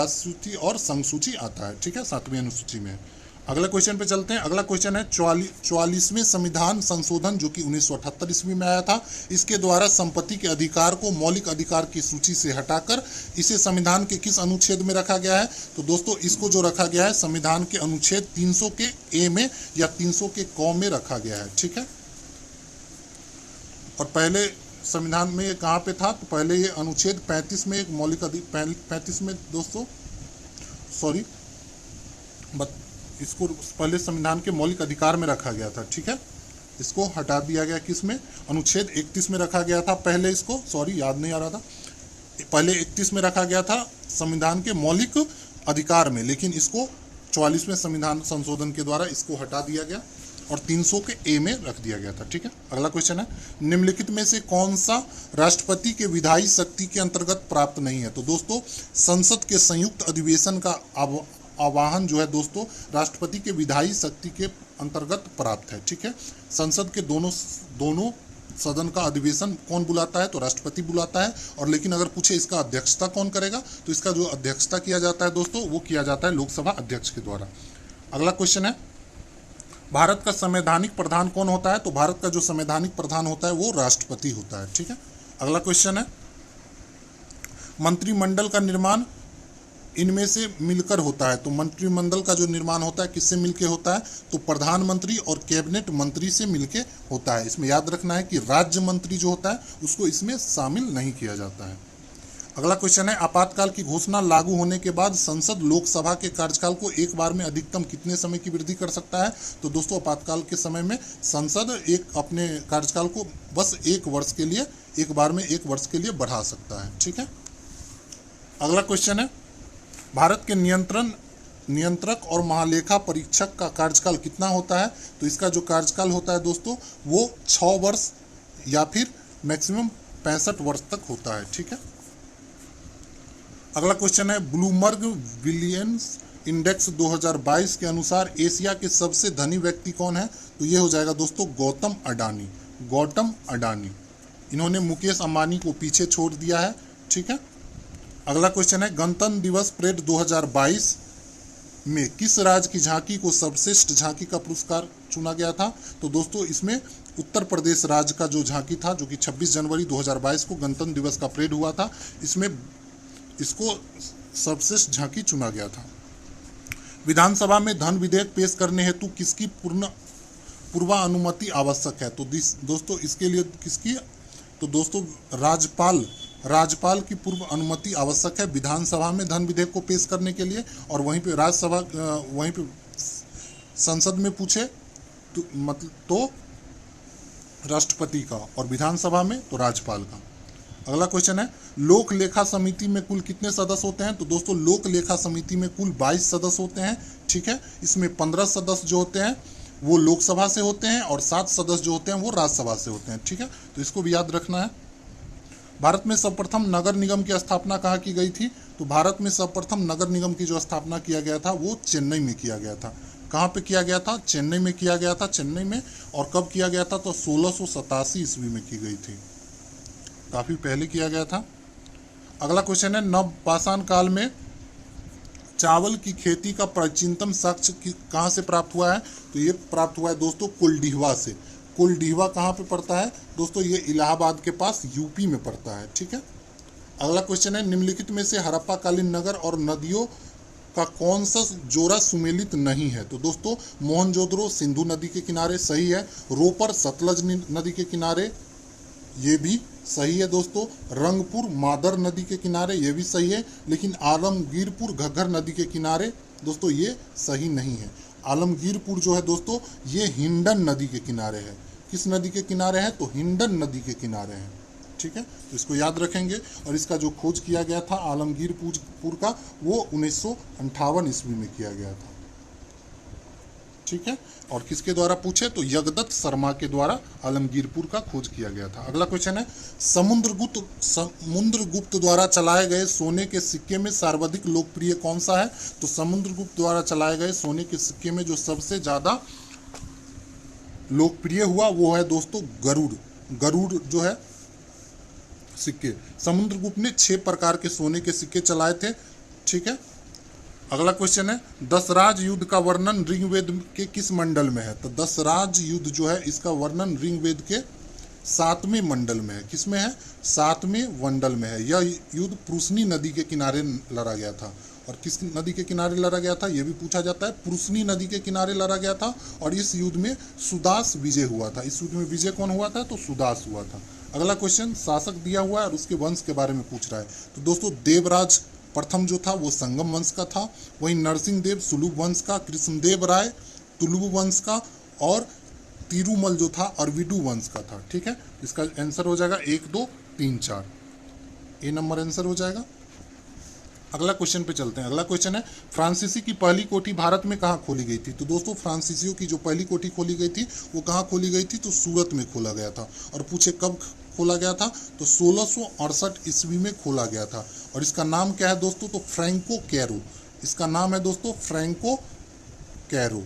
सूची और संघ सूची आता है। ठीक है, 7वीं अनुसूची में। अगला क्वेश्चन पे चलते हैं। अगला क्वेश्चन है 44वें संविधान संशोधन जो कि 1978 ईस्वी में आया था। इसके द्वारा संपत्ति के अधिकार को मौलिक अधिकार की सूची से हटाकर इसे संविधान के किस अनुच्छेद में रखा गया है? तो दोस्तों इसको जो रखा गया है संविधान के अनुच्छेद 300 के ए में या 300 के क में रखा गया है। ठीक है, और पहले संविधान में ये कहाँ पे था, तो पहले ये अनुच्छेद 35 में एक मौलिक 35 में दोस्तों इसको पहले संविधान के मौलिक अधिकार में रखा गया था। ठीक है, इसको हटा दिया गया, किस में, अनुच्छेद 31 में रखा गया था पहले। इसको याद नहीं आ रहा था, पहले 31 में रखा गया था संविधान के मौलिक अधिकार में, लेकिन इसको 44वें संविधान संशोधन के द्वारा इसको हटा दिया गया और 300 के ए में रख दिया गया था। ठीक है, अगला क्वेश्चन है निम्नलिखित में से कौन सा राष्ट्रपति के विधायी शक्ति के अंतर्गत प्राप्त नहीं है? तो दोस्तों संसद के संयुक्त अधिवेशन का आह्वान जो है दोस्तों राष्ट्रपति के विधायी शक्ति के अंतर्गत प्राप्त है। ठीक है, संसद के दोनों सदन का अधिवेशन कौन बुलाता है? तो राष्ट्रपति बुलाता है। और लेकिन अगर पूछे इसका अध्यक्षता कौन करेगा, तो इसका जो अध्यक्षता किया जाता है दोस्तों वो किया जाता है लोकसभा अध्यक्ष के द्वारा। अगला क्वेश्चन है भारत का संवैधानिक प्रधान कौन होता है? तो भारत का जो संवैधानिक प्रधान होता है वो राष्ट्रपति होता है। ठीक है, अगला क्वेश्चन है मंत्रिमंडल का निर्माण इनमें से मिलकर होता है। तो मंत्रिमंडल का जो निर्माण होता है किससे मिलकर होता है? तो प्रधानमंत्री और कैबिनेट मंत्री से मिलकर होता है। इसमें याद रखना है कि राज्य मंत्री जो होता है उसको इसमें शामिल नहीं किया जाता है। अगला क्वेश्चन है आपातकाल की घोषणा लागू होने के बाद संसद लोकसभा के कार्यकाल को एक बार में अधिकतम कितने समय की वृद्धि कर सकता है? तो दोस्तों आपातकाल के समय में संसद अपने कार्यकाल को बस एक वर्ष के लिए, एक बार में एक वर्ष के लिए बढ़ा सकता है। ठीक है, अगला क्वेश्चन है भारत के नियंत्रक और महालेखा परीक्षक का कार्यकाल कितना होता है? तो इसका जो कार्यकाल होता है दोस्तों वो 6 वर्ष या फिर मैक्सिमम 65 वर्ष तक होता है। ठीक है, अगला क्वेश्चन है ब्लूमबर्ग बिलियंस इंडेक्स 2022 के अनुसार एशिया के सबसे धनी व्यक्ति कौन है? तो ये हो जाएगा दोस्तों गौतम अडानी। इन्होंने मुकेश अंबानी को पीछे छोड़ दिया है। ठीक है, अगला क्वेश्चन है गणतंत्र दिवस परेड 2022 में किस राज्य की झांकी को सर्वश्रेष्ठ झांकी का पुरस्कार चुना गया था? तो दोस्तों इसमें उत्तर प्रदेश राज्य का जो झांकी था जो कि 26 जनवरी 2022 को गणतंत्र दिवस का परेड हुआ था, इसमें इसको सर्वश्रेष्ठ झांकी चुना गया था। विधानसभा में धन विधेयक पेश करने हेतु किसकी पूर्वानुमति आवश्यक है? तो दोस्तों इसके लिए किसकी? तो दोस्तों राज्यपाल की पूर्व अनुमति आवश्यक है विधानसभा में धन विधेयक को पेश करने के लिए। और वहीं पे संसद में पूछे तो राष्ट्रपति का, और विधानसभा में तो राज्यपाल का। अगला क्वेश्चन है लोक लेखा समिति में कुल कितने सदस्य होते हैं? तो दोस्तों लोक लेखा समिति में कुल 22 सदस्य होते हैं। ठीक है, इसमें 15 सदस्य जो होते हैं वो लोकसभा से होते हैं और 7 सदस्य जो होते हैं वो राज्यसभा से होते हैं। ठीक है, तो इसको भी याद रखना है। भारत में सर्वप्रथम नगर निगम की स्थापना कहाँ की गई थी? तो भारत में सर्वप्रथम नगर निगम की जो स्थापना किया गया था वो चेन्नई में किया गया था। कहाँ पे किया गया था? चेन्नई में किया गया था, चेन्नई में। और कब किया गया था? तो 1687 ईस्वी में की गई थी, काफी पहले किया गया था। अगला क्वेश्चन है नवपाषाण काल में चावल की खेती का प्राचीनतम साक्ष्य कहाँ से प्राप्त हुआ है? तो ये प्राप्त हुआ है दोस्तों कुलडीहवा से। कुलडीहवा कहाँ पे पड़ता है दोस्तों? ये इलाहाबाद के पास यूपी में पड़ता है। ठीक है, अगला क्वेश्चन है निम्नलिखित में से हड़प्पा कालीन नगर और नदियों का कौन सा जोड़ा सुमेलित नहीं है? तो दोस्तों मोहनजोदड़ो सिंधु नदी के किनारे सही है, रोपर सतलज नदी के किनारे ये भी सही है दोस्तों, रंगपुर मादर नदी के किनारे ये भी सही है, लेकिन आलमगीरपुर घग्गर नदी के किनारे दोस्तों ये सही नहीं है। आलमगीरपुर जो है दोस्तों ये हिंडन नदी के किनारे है। किस नदी के किनारे है? तो हिंडन नदी के किनारे है। ठीक है, तो इसको याद रखेंगे। और इसका जो खोज किया गया था आलमगीरपुर का वो 1958 ईस्वी में किया गया था। ठीक है, और किसके द्वारा पूछे? तो यगदत्त शर्मा के द्वारा आलमगीरपुर का खोज किया गया था। अगला क्वेश्चन है समुद्रगुप्त द्वारा चलाए गए सोने के सिक्के में सर्वाधिक लोकप्रिय कौन सा है? तो समुद्रगुप्त द्वारा चलाए गए सोने के सिक्के में जो सबसे ज्यादा लोकप्रिय हुआ वो है दोस्तों गरुड़ जो है सिक्के। समुद्रगुप्त ने 6 प्रकार के सोने के सिक्के चलाए थे। ठीक है, अगला क्वेश्चन है दशराज युद्ध का वर्णन ऋग्वेद के किस मंडल में है? तो दशराज युद्ध जो है इसका वर्णन ऋग्वेद के 7वें मंडल में है। किसमें है? 7वें मंडल में है। यह युद्ध पुरुषनी नदी के किनारे लड़ा गया था। और किस नदी के किनारे लड़ा गया था ये भी पूछा जाता है। पुरुषनी नदी के किनारे लड़ा गया था और इस युद्ध में सुदास विजय हुआ था। इस युद्ध में विजय कौन हुआ था? तो सुदास हुआ था। अगला क्वेश्चन शासक दिया हुआ है और उसके वंश के बारे में पूछ रहा है। तो दोस्तों देवराज प्रथम जो था वो संगम वंश का था, वहीं नरसिंह देव सुलभ वंश का, कृष्णदेव राय तुलुव वंश का और तिरुमल जो था अरविडू वंश का था। ठीक है, इसका आंसर हो जाएगा 1, 2, 3, 4 ए नंबर आंसर हो जाएगा। अगला क्वेश्चन पे चलते हैं। अगला क्वेश्चन है फ्रांसीसी की पहली कोठी भारत में कहाँ खोली गई थी? तो दोस्तों फ्रांसीसियों की जो पहली कोठी खोली गई थी वो कहाँ खोली गई थी? तो सूरत में खोला गया था। और पूछे कब खोला गया था? तो 1668 ईस्वी में खोला गया था। और इसका नाम क्या है दोस्तों? तो फ्रैंको कैरो। इसका नाम है दोस्तों फ्रैंको कैरो,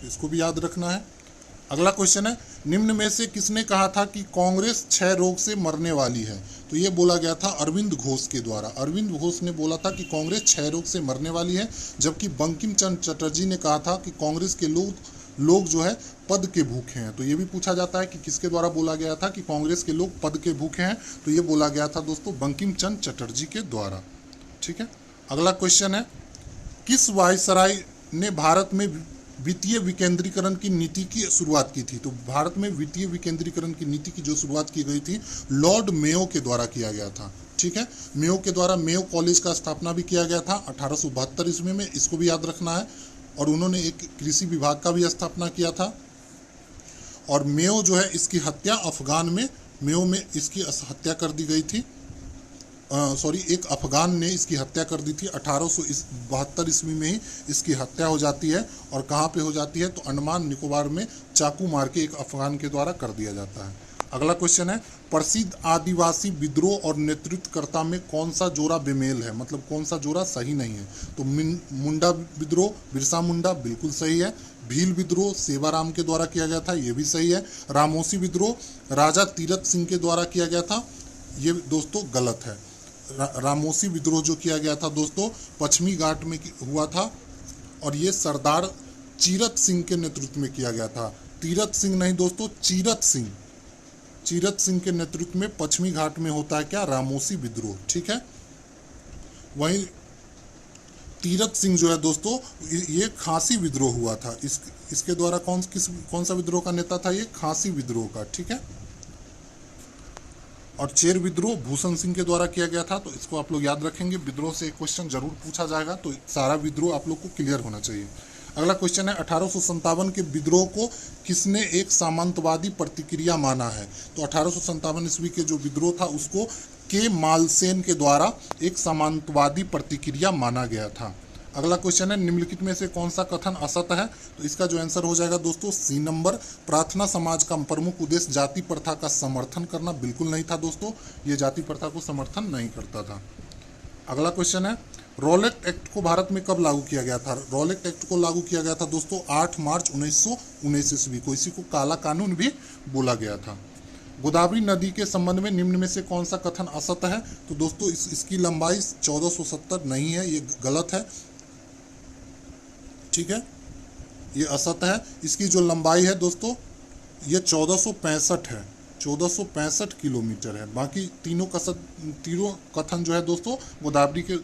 इसको भी याद रखना है। अगला क्वेश्चन है निम्न में से किसने कहा था कि कांग्रेस क्षय रोग से मरने वाली है? तो ये बोला गया था अरविंद घोष के द्वारा। अरविंद घोष ने बोला था कि कांग्रेस क्षय रोग से मरने वाली है, जबकि बंकिम चंद्र चटर्जी ने कहा था कि कांग्रेस के लोग जो है पद के भूखे हैं। तो ये भी पूछा जाता है कि किसके द्वारा बोला गया था कि कांग्रेस के लोग पद के भूखे हैं? तो ये बोला गया था दोस्तों बंकिम चंद्र चटर्जी के द्वारा। ठीक है, अगला क्वेश्चन है किस वायसराय ने भारत में वित्तीय विकेंद्रीकरण की नीति की शुरुआत की थी? तो भारत में वित्तीय विकेंद्रीकरण की नीति की जो शुरुआत की गई थी लॉर्ड मेयो के द्वारा किया गया था। ठीक है, मेयो के द्वारा मेयो कॉलेज का स्थापना भी किया गया था 1872 ईस्वी में, इसको भी याद रखना है। और उन्होंने एक कृषि विभाग का भी स्थापना किया था। और मेयो जो है इसकी हत्या अफगान में मेयो में इसकी हत्या कर दी गई थी। एक अफगान ने इसकी हत्या कर दी थी। 1872 ईस्वी में ही इसकी हत्या हो जाती है। और कहाँ पे हो जाती है? तो अंडमान निकोबार में चाकू मार के एक अफगान के द्वारा कर दिया जाता है। अगला क्वेश्चन है प्रसिद्ध आदिवासी विद्रोह और नेतृत्वकर्ता में कौन सा जोड़ा बेमेल है? मतलब कौन सा जोड़ा सही नहीं है? तो मुंडा विद्रोह बिरसा मुंडा बिल्कुल सही है। भील विद्रोह सेवाराम के द्वारा किया गया था, ये भी सही है। रामोसी विद्रोह राजा तीरथ सिंह के द्वारा किया गया था, ये दोस्तों गलत है। रामोसी विद्रोह जो किया गया था दोस्तों पश्चिमी घाट में हुआ था और ये सरदार चीरथ सिंह के नेतृत्व में किया गया था। तीरथ सिंह नहीं दोस्तों, चीरथ सिंह के नेतृत्व में पश्चिमी घाट में होता है क्या? रामोसी विद्रोह। ठीक है, वहीं तीरथ सिंह जो है दोस्तों ये खासी विद्रोह हुआ था। इसके द्वारा कौन सा विद्रोह का नेता था? ये खासी विद्रोह का। ठीक है, और चेर विद्रोह भूषण सिंह के द्वारा किया गया था। तो इसको आप लोग याद रखेंगे, विद्रोह से एक क्वेश्चन जरूर पूछा जाएगा, तो सारा विद्रोह आप लोग को क्लियर होना चाहिए। अगला क्वेश्चन है 1857 के विद्रोह को किसने एक सामंतवादी प्रतिक्रिया माना है? तो 1857 ईस्वी के जो विद्रोह था उसको के मालसेन के द्वारा एक सामंतवादी प्रतिक्रिया माना गया था। अगला क्वेश्चन है निम्नलिखित में से कौन सा कथन असत्य है? तो इसका जो आंसर हो जाएगा दोस्तों सी नंबर, प्रार्थना समाज का प्रमुख उद्देश्य जाति प्रथा का समर्थन करना बिल्कुल नहीं था दोस्तों, ये जाति प्रथा को समर्थन नहीं करता था। अगला क्वेश्चन है रॉलेट एक्ट को भारत में कब लागू किया गया था? रॉलेट एक्ट को लागू किया गया था दोस्तों 8 मार्च 1919 ईस्वी को, इसी को काला कानून भी बोला गया था। गोदावरी नदी के संबंध में निम्न में से कौन सा कथन असत्य है? तो दोस्तों इसकी लंबाई 1470 नहीं है, ये गलत है, ठीक है, ये असत्य है। इसकी जो लंबाई है दोस्तों ये 1465 है, 1465 किलोमीटर है। बाकी तीनों कथन जो है दोस्तों गोदावरी के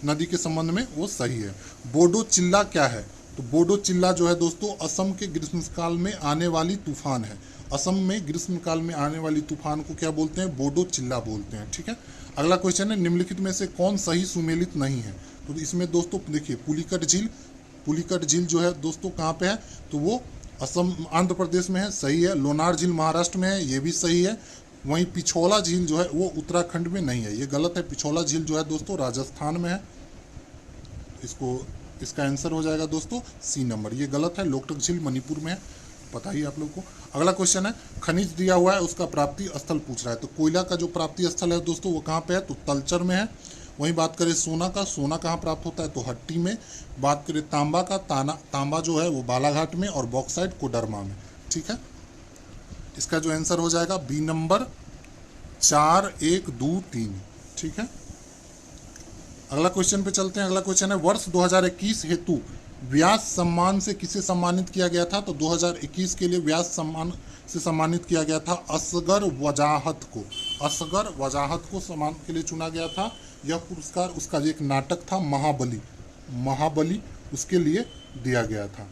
नदी के संबंध में वो सही है। बोडो चिल्ला क्या है? तो बोडो चिल्ला जो है दोस्तों असम के ग्रीष्मकाल में आने वाली तूफान है। असम में ग्रीष्मकाल में आने वाली तूफान को क्या बोलते हैं? बोडो चिल्ला बोलते हैं, ठीक है। अगला क्वेश्चन है निम्नलिखित में से कौन सही सुमेलित नहीं है? तो इसमें दोस्तों देखिए पुलिकट झील जो है दोस्तों कहाँ पे है? तो वो असम आंध्र प्रदेश में है, सही है। लोनार झील महाराष्ट्र में है, ये भी सही है। वहीं पिछोला झील जो है वो उत्तराखंड में नहीं है, ये गलत है। पिछोला झील जो है दोस्तों राजस्थान में है, इसका आंसर हो जाएगा दोस्तों सी नंबर, ये गलत है। लोकटक झील मणिपुर में है, पता ही आप लोग को। अगला क्वेश्चन है खनिज दिया हुआ है उसका प्राप्ति स्थल पूछ रहा है। तो कोयला का जो प्राप्ति स्थल है दोस्तों वो कहाँ पे है? तो तलचर में है। वहीं बात करें सोना का, सोना कहाँ प्राप्त होता है? तो हट्टी में। बात करें तांबा का, तांबा जो है वो बालाघाट में, और बॉक्साइट कोडरमा में, ठीक है। इसका जो आंसर हो जाएगा बी नंबर 4, 1, 2, 3, ठीक है। अगला क्वेश्चन पे चलते हैं। अगला क्वेश्चन है वर्ष 2021 हेतु व्यास सम्मान से किसे सम्मानित किया गया था? तो 2021 के लिए व्यास सम्मान से सम्मानित किया गया था असगर वजाहत को। असगर वजाहत को सम्मान के लिए चुना गया था। यह पुरस्कार उसका एक नाटक था महाबली उसके लिए दिया गया था।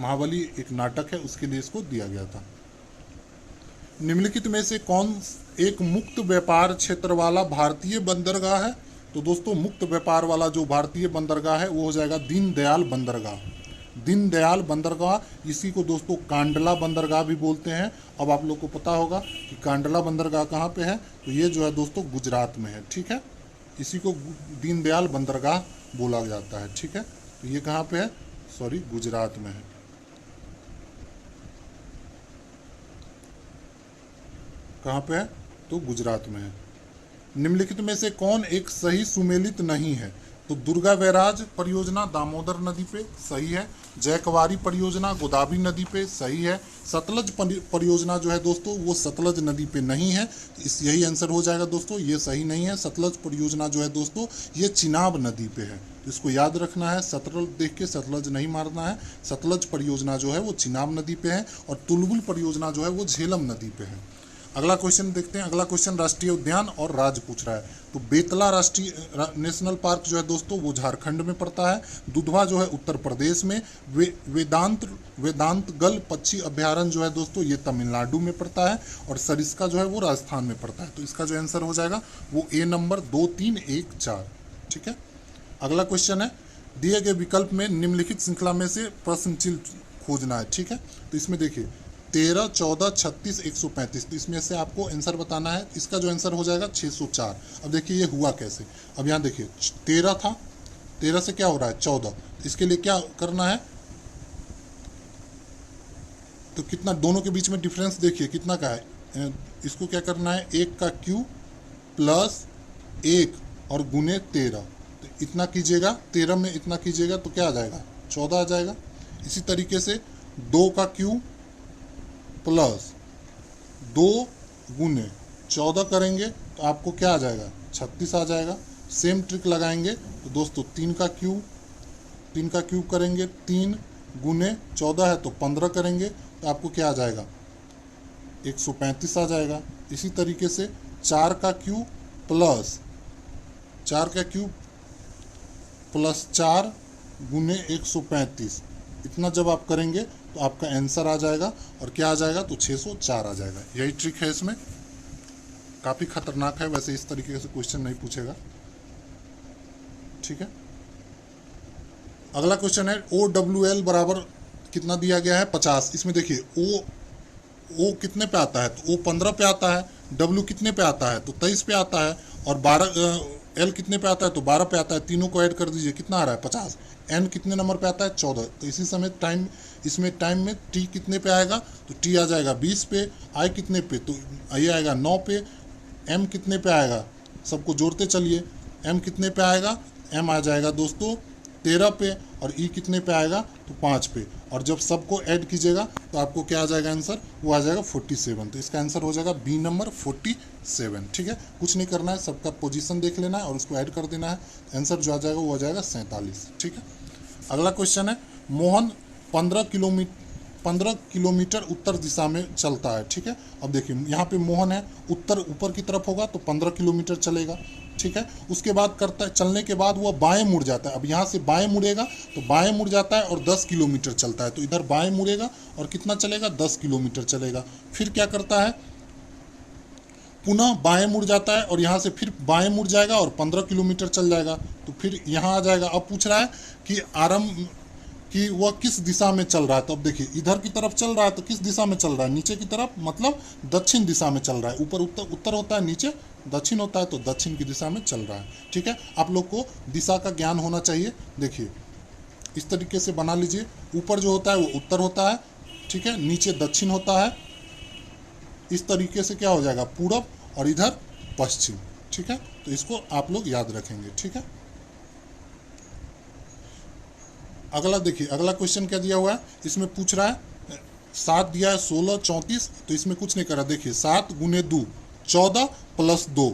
महाबली एक नाटक है, उसके लिए इसको दिया गया था। निम्नलिखित में से कौन एक मुक्त व्यापार क्षेत्र वाला भारतीय बंदरगाह है? तो दोस्तों मुक्त व्यापार वाला जो भारतीय बंदरगाह है वो हो जाएगा दीनदयाल बंदरगाह। दीनदयाल बंदरगाह, इसी को दोस्तों कांडला बंदरगाह भी बोलते हैं। अब आप लोग को पता होगा कि कांडला बंदरगाह कहाँ पे है? तो ये जो है दोस्तों गुजरात में है, ठीक है। इसी को दीनदयाल बंदरगाह बोला जाता है, ठीक है। तो ये कहाँ पे है? सॉरी, गुजरात में है। कहाँ पे है? तो गुजरात में है। निम्नलिखित में से कौन एक सही सुमेलित नहीं है? तो दुर्गा बैराज परियोजना दामोदर नदी पे, सही है। जयकवारी परियोजना गोदावरी नदी पे, सही है। सतलज परियोजना जो है दोस्तों वो सतलज नदी पे नहीं है, यही आंसर हो जाएगा दोस्तों, ये सही नहीं है। सतलज परियोजना जो है दोस्तों ये चिनाब नदी पे है, तो इसको याद रखना है। सतलज देख के सतलज नहीं मारना है। सतलज परियोजना जो है वो चिनाब नदी पे है, और तुलबुल परियोजना जो है वो झेलम नदी पे है। अगला क्वेश्चन देखते हैं। अगला क्वेश्चन राष्ट्रीय उद्यान और राज्य पूछ रहा है। तो बेतला राष्ट्रीय नेशनल पार्क जो है दोस्तों वो झारखंड में पड़ता है। दुधवा जो है उत्तर प्रदेश में। वेदांतगल पक्षी अभ्यारण्य जो है दोस्तों ये तमिलनाडु में पड़ता है। और सरिस्का जो है वो राजस्थान में पड़ता है। तो इसका जो आंसर हो जाएगा वो ए नंबर 2, 3, 1, 4, ठीक है। अगला क्वेश्चन है दिए गए विकल्प में निम्नलिखित श्रृंखला में से प्रश्न चिन्ह खोजना है, ठीक है। तो इसमें देखिए 13, 14, 36, 135, तो इसमें से आपको आंसर बताना है। इसका जो आंसर हो जाएगा 604। अब देखिए ये हुआ कैसे। अब यहाँ देखिए 13 था, 13 से क्या हो रहा है 14, इसके लिए क्या करना है? तो कितना दोनों के बीच में डिफरेंस देखिए कितना का है। इसको क्या करना है 1 का क्यू प्लस 1 और गुने 13, तो इतना कीजिएगा। 13 में इतना कीजिएगा तो क्या आ जाएगा 14 आ जाएगा। इसी तरीके से 2 का क्यू प्लस 2 गुने 14 करेंगे तो आपको क्या आ जाएगा 36 आ जाएगा। सेम ट्रिक लगाएंगे तो दोस्तों 3 का क्यूब करेंगे, 3 गुने 14 है तो 15 करेंगे तो आपको क्या आ जाएगा 135 आ जाएगा। इसी तरीके से 4 का क्यूब प्लस 4 गुने 135, इतना जब आप करेंगे तो आपका आंसर आ जाएगा। और क्या आ जाएगा तो 604 आ जाएगा। यही ट्रिक है, इसमें काफ़ी खतरनाक है। वैसे इस तरीके से क्वेश्चन नहीं पूछेगा, ठीक है। अगला क्वेश्चन है OWL बराबर कितना दिया गया है 50। इसमें देखिए ओ कितने पे आता है, तो O 15 पे आता है, W कितने पे आता है तो 23 पे आता है, और 12 L कितने पे आता है तो 12 पे आता है। तीनों को ऐड कर दीजिए, कितना आ रहा है 50। N कितने नंबर पे आता है 14। तो इसी समय इसमें टाइम में T कितने पे आएगा तो T आ जाएगा 20 पे। I कितने पे तो ये आएगा 9 पे। M कितने पे आएगा, सबको जोड़ते चलिए, M कितने पे आएगा, M आ जाएगा दोस्तों 13 पे, और E कितने पे आएगा तो 5 पे। और जब सबको ऐड कीजिएगा तो आपको क्या आ जाएगा आंसर, वो आ जाएगा 47। तो इसका आंसर हो जाएगा बी नंबर 47। ठीक है, कुछ नहीं करना है, सबका पोजीशन देख लेना है और उसको ऐड कर देना है। आंसर जो आ जाएगा वो आ जाएगा 47। ठीक है, अगला क्वेश्चन है मोहन 15 किलोमीटर उत्तर दिशा में चलता है। ठीक है, अब देखिए यहाँ पे मोहन है, उत्तर ऊपर की तरफ होगा तो 15 किलोमीटर चलेगा। ठीक है, उसके बाद करता है, चलने के बाद वह बाएं मुड़ जाता है। अब यहाँ से बाएं मुड़ेगा तो बाएं मुड़ जाता है और 10 किलोमीटर चलता है। तो इधर बाएं मुड़ेगा और कितना चलेगा 10 किलोमीटर चलेगा। फिर क्या करता है, पुनः बाएं मुड़ जाता है और यहाँ से फिर बाएं मुड़ जाएगा और 15 किलोमीटर चल जाएगा। तो फिर यहाँ आ जाएगा। अब पूछ रहा है कि आरंभ कि वह किस दिशा में चल रहा है। तो अब देखिए इधर की तरफ चल रहा है तो किस दिशा में चल रहा है, नीचे की तरफ, मतलब दक्षिण दिशा में चल रहा है। ऊपर उत्तर होता है, नीचे दक्षिण होता है, तो दक्षिण की दिशा में चल रहा है। ठीक है, आप लोग को दिशा का ज्ञान होना चाहिए। देखिए इस तरीके से बना लीजिए, ऊपर जो होता है वो उत्तर होता है, ठीक है, नीचे दक्षिण होता है, इस तरीके से क्या हो जाएगा पूरब, और इधर पश्चिम। ठीक है, तो इसको आप लोग याद रखेंगे। ठीक है, अगला देखिए, अगला क्वेश्चन क्या दिया हुआ है, इसमें पूछ रहा है 7 दिया है 16 34। तो इसमें कुछ नहीं करा, देखिए 7 गुने 2 14 प्लस 2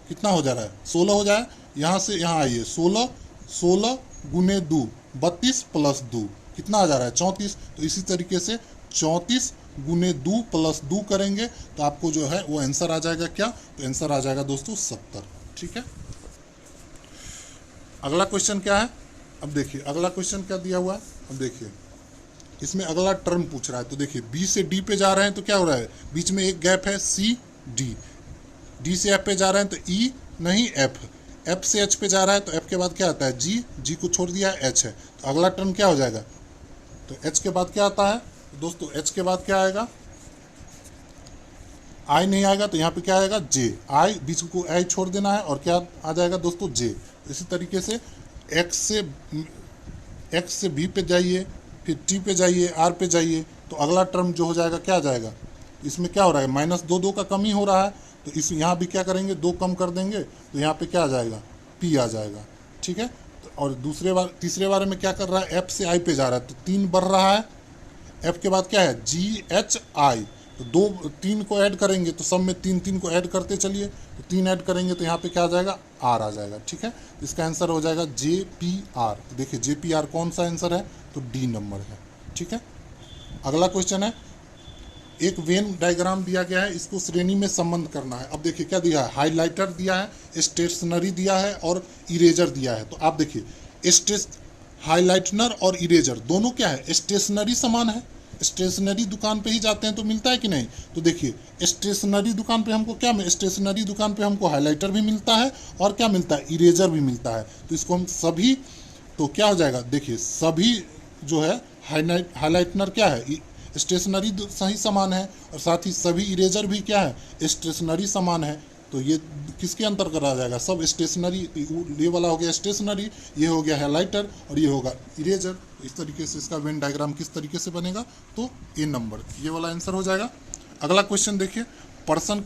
कितना हो जा रहा है 16 हो जाए। यहाँ से यहाँ आइए, 16 गुने 2 32 प्लस 2 कितना आ जा रहा है 34। तो इसी तरीके से 34 गुने 2 प्लस 2 करेंगे तो आपको जो है वो आंसर आ जाएगा क्या, तो आंसर आ जाएगा दोस्तों 70। ठीक है, अगला क्वेश्चन क्या है, अब देखिए अगला क्वेश्चन क्या दिया हुआ है। अब देखिए इसमें अगला टर्म पूछ रहा है। तो देखिए बी से डी पे जा रहे हैं तो क्या हो रहा है, बीच में एक गैप है सी डी, डी से एफ पे जा रहे हैं तो ई नहीं एफ, एफ से एच पे जा रहा है तो एफ के बाद क्या आता है जी, जी को छोड़ दिया है एच है। तो अगला टर्म क्या हो जाएगा, तो एच के बाद क्या आता है दोस्तों, एच के बाद क्या आएगा, आई नहीं आएगा तो यहाँ पे क्या आएगा जे, आई बीच को आई छोड़ देना है और क्या आ जाएगा दोस्तों जे। इसी तरीके से एक्स से बी पे जाइए, फिर टी पे जाइए, आर पे जाइए, तो अगला टर्म जो हो जाएगा क्या आ जाएगा, इसमें क्या हो रहा है माइनस 2 का कमी हो रहा है। तो इस यहाँ भी क्या करेंगे 2 कम कर देंगे तो यहाँ पे क्या आ जाएगा पी आ जाएगा। ठीक है, तो और तीसरे बारे में क्या कर रहा है, एफ से आई पे जा रहा है तो 3 बढ़ रहा है, एफ के बाद क्या है जी एच आई, तो 3 को ऐड करेंगे तो सब में 3 को ऐड करते चलिए, तो 3 ऐड करेंगे तो यहाँ पे क्या आ जाएगा आर आ जाएगा। ठीक है, इसका आंसर हो जाएगा जे पी आर। तो देखिए जे पी आर कौन सा आंसर है, तो डी नंबर है। ठीक है, अगला क्वेश्चन है एक वेन डायग्राम दिया गया है, इसको श्रेणी में संबंध करना है। अब देखिए क्या दिया है, हाईलाइटर दिया है, स्टेशनरी दिया है और इरेजर दिया है। तो आप देखिए हाईलाइटनर और इरेजर दोनों क्या है स्टेशनरी समान है, स्टेशनरी दुकान पे ही जाते हैं तो मिलता है कि नहीं। तो देखिए स्टेशनरी दुकान पे हमको क्या, स्टेशनरी दुकान पे हमको हाइलाइटर भी मिलता है और क्या मिलता है इरेजर भी मिलता है। तो इसको हम सभी, तो क्या हो जाएगा देखिए सभी जो है हाइलाइटनर क्या है स्टेशनरी सही समान है, और साथ ही सभी इरेजर भी क्या है स्टेशनरी समान है। तो ये किसके अंतर्गत आ जाएगा, सब स्टेशनरी, ये वाला हो गया स्टेशनरी, ये हो गया हाइलाइटर और ये होगा इरेजर। इस तरीके से इसका वेन डायग्राम किस तरीके से बनेगा, तो ए नंबर ये वाला आंसर हो जाएगा। अगला क्वेश्चन देखिए, पर्सन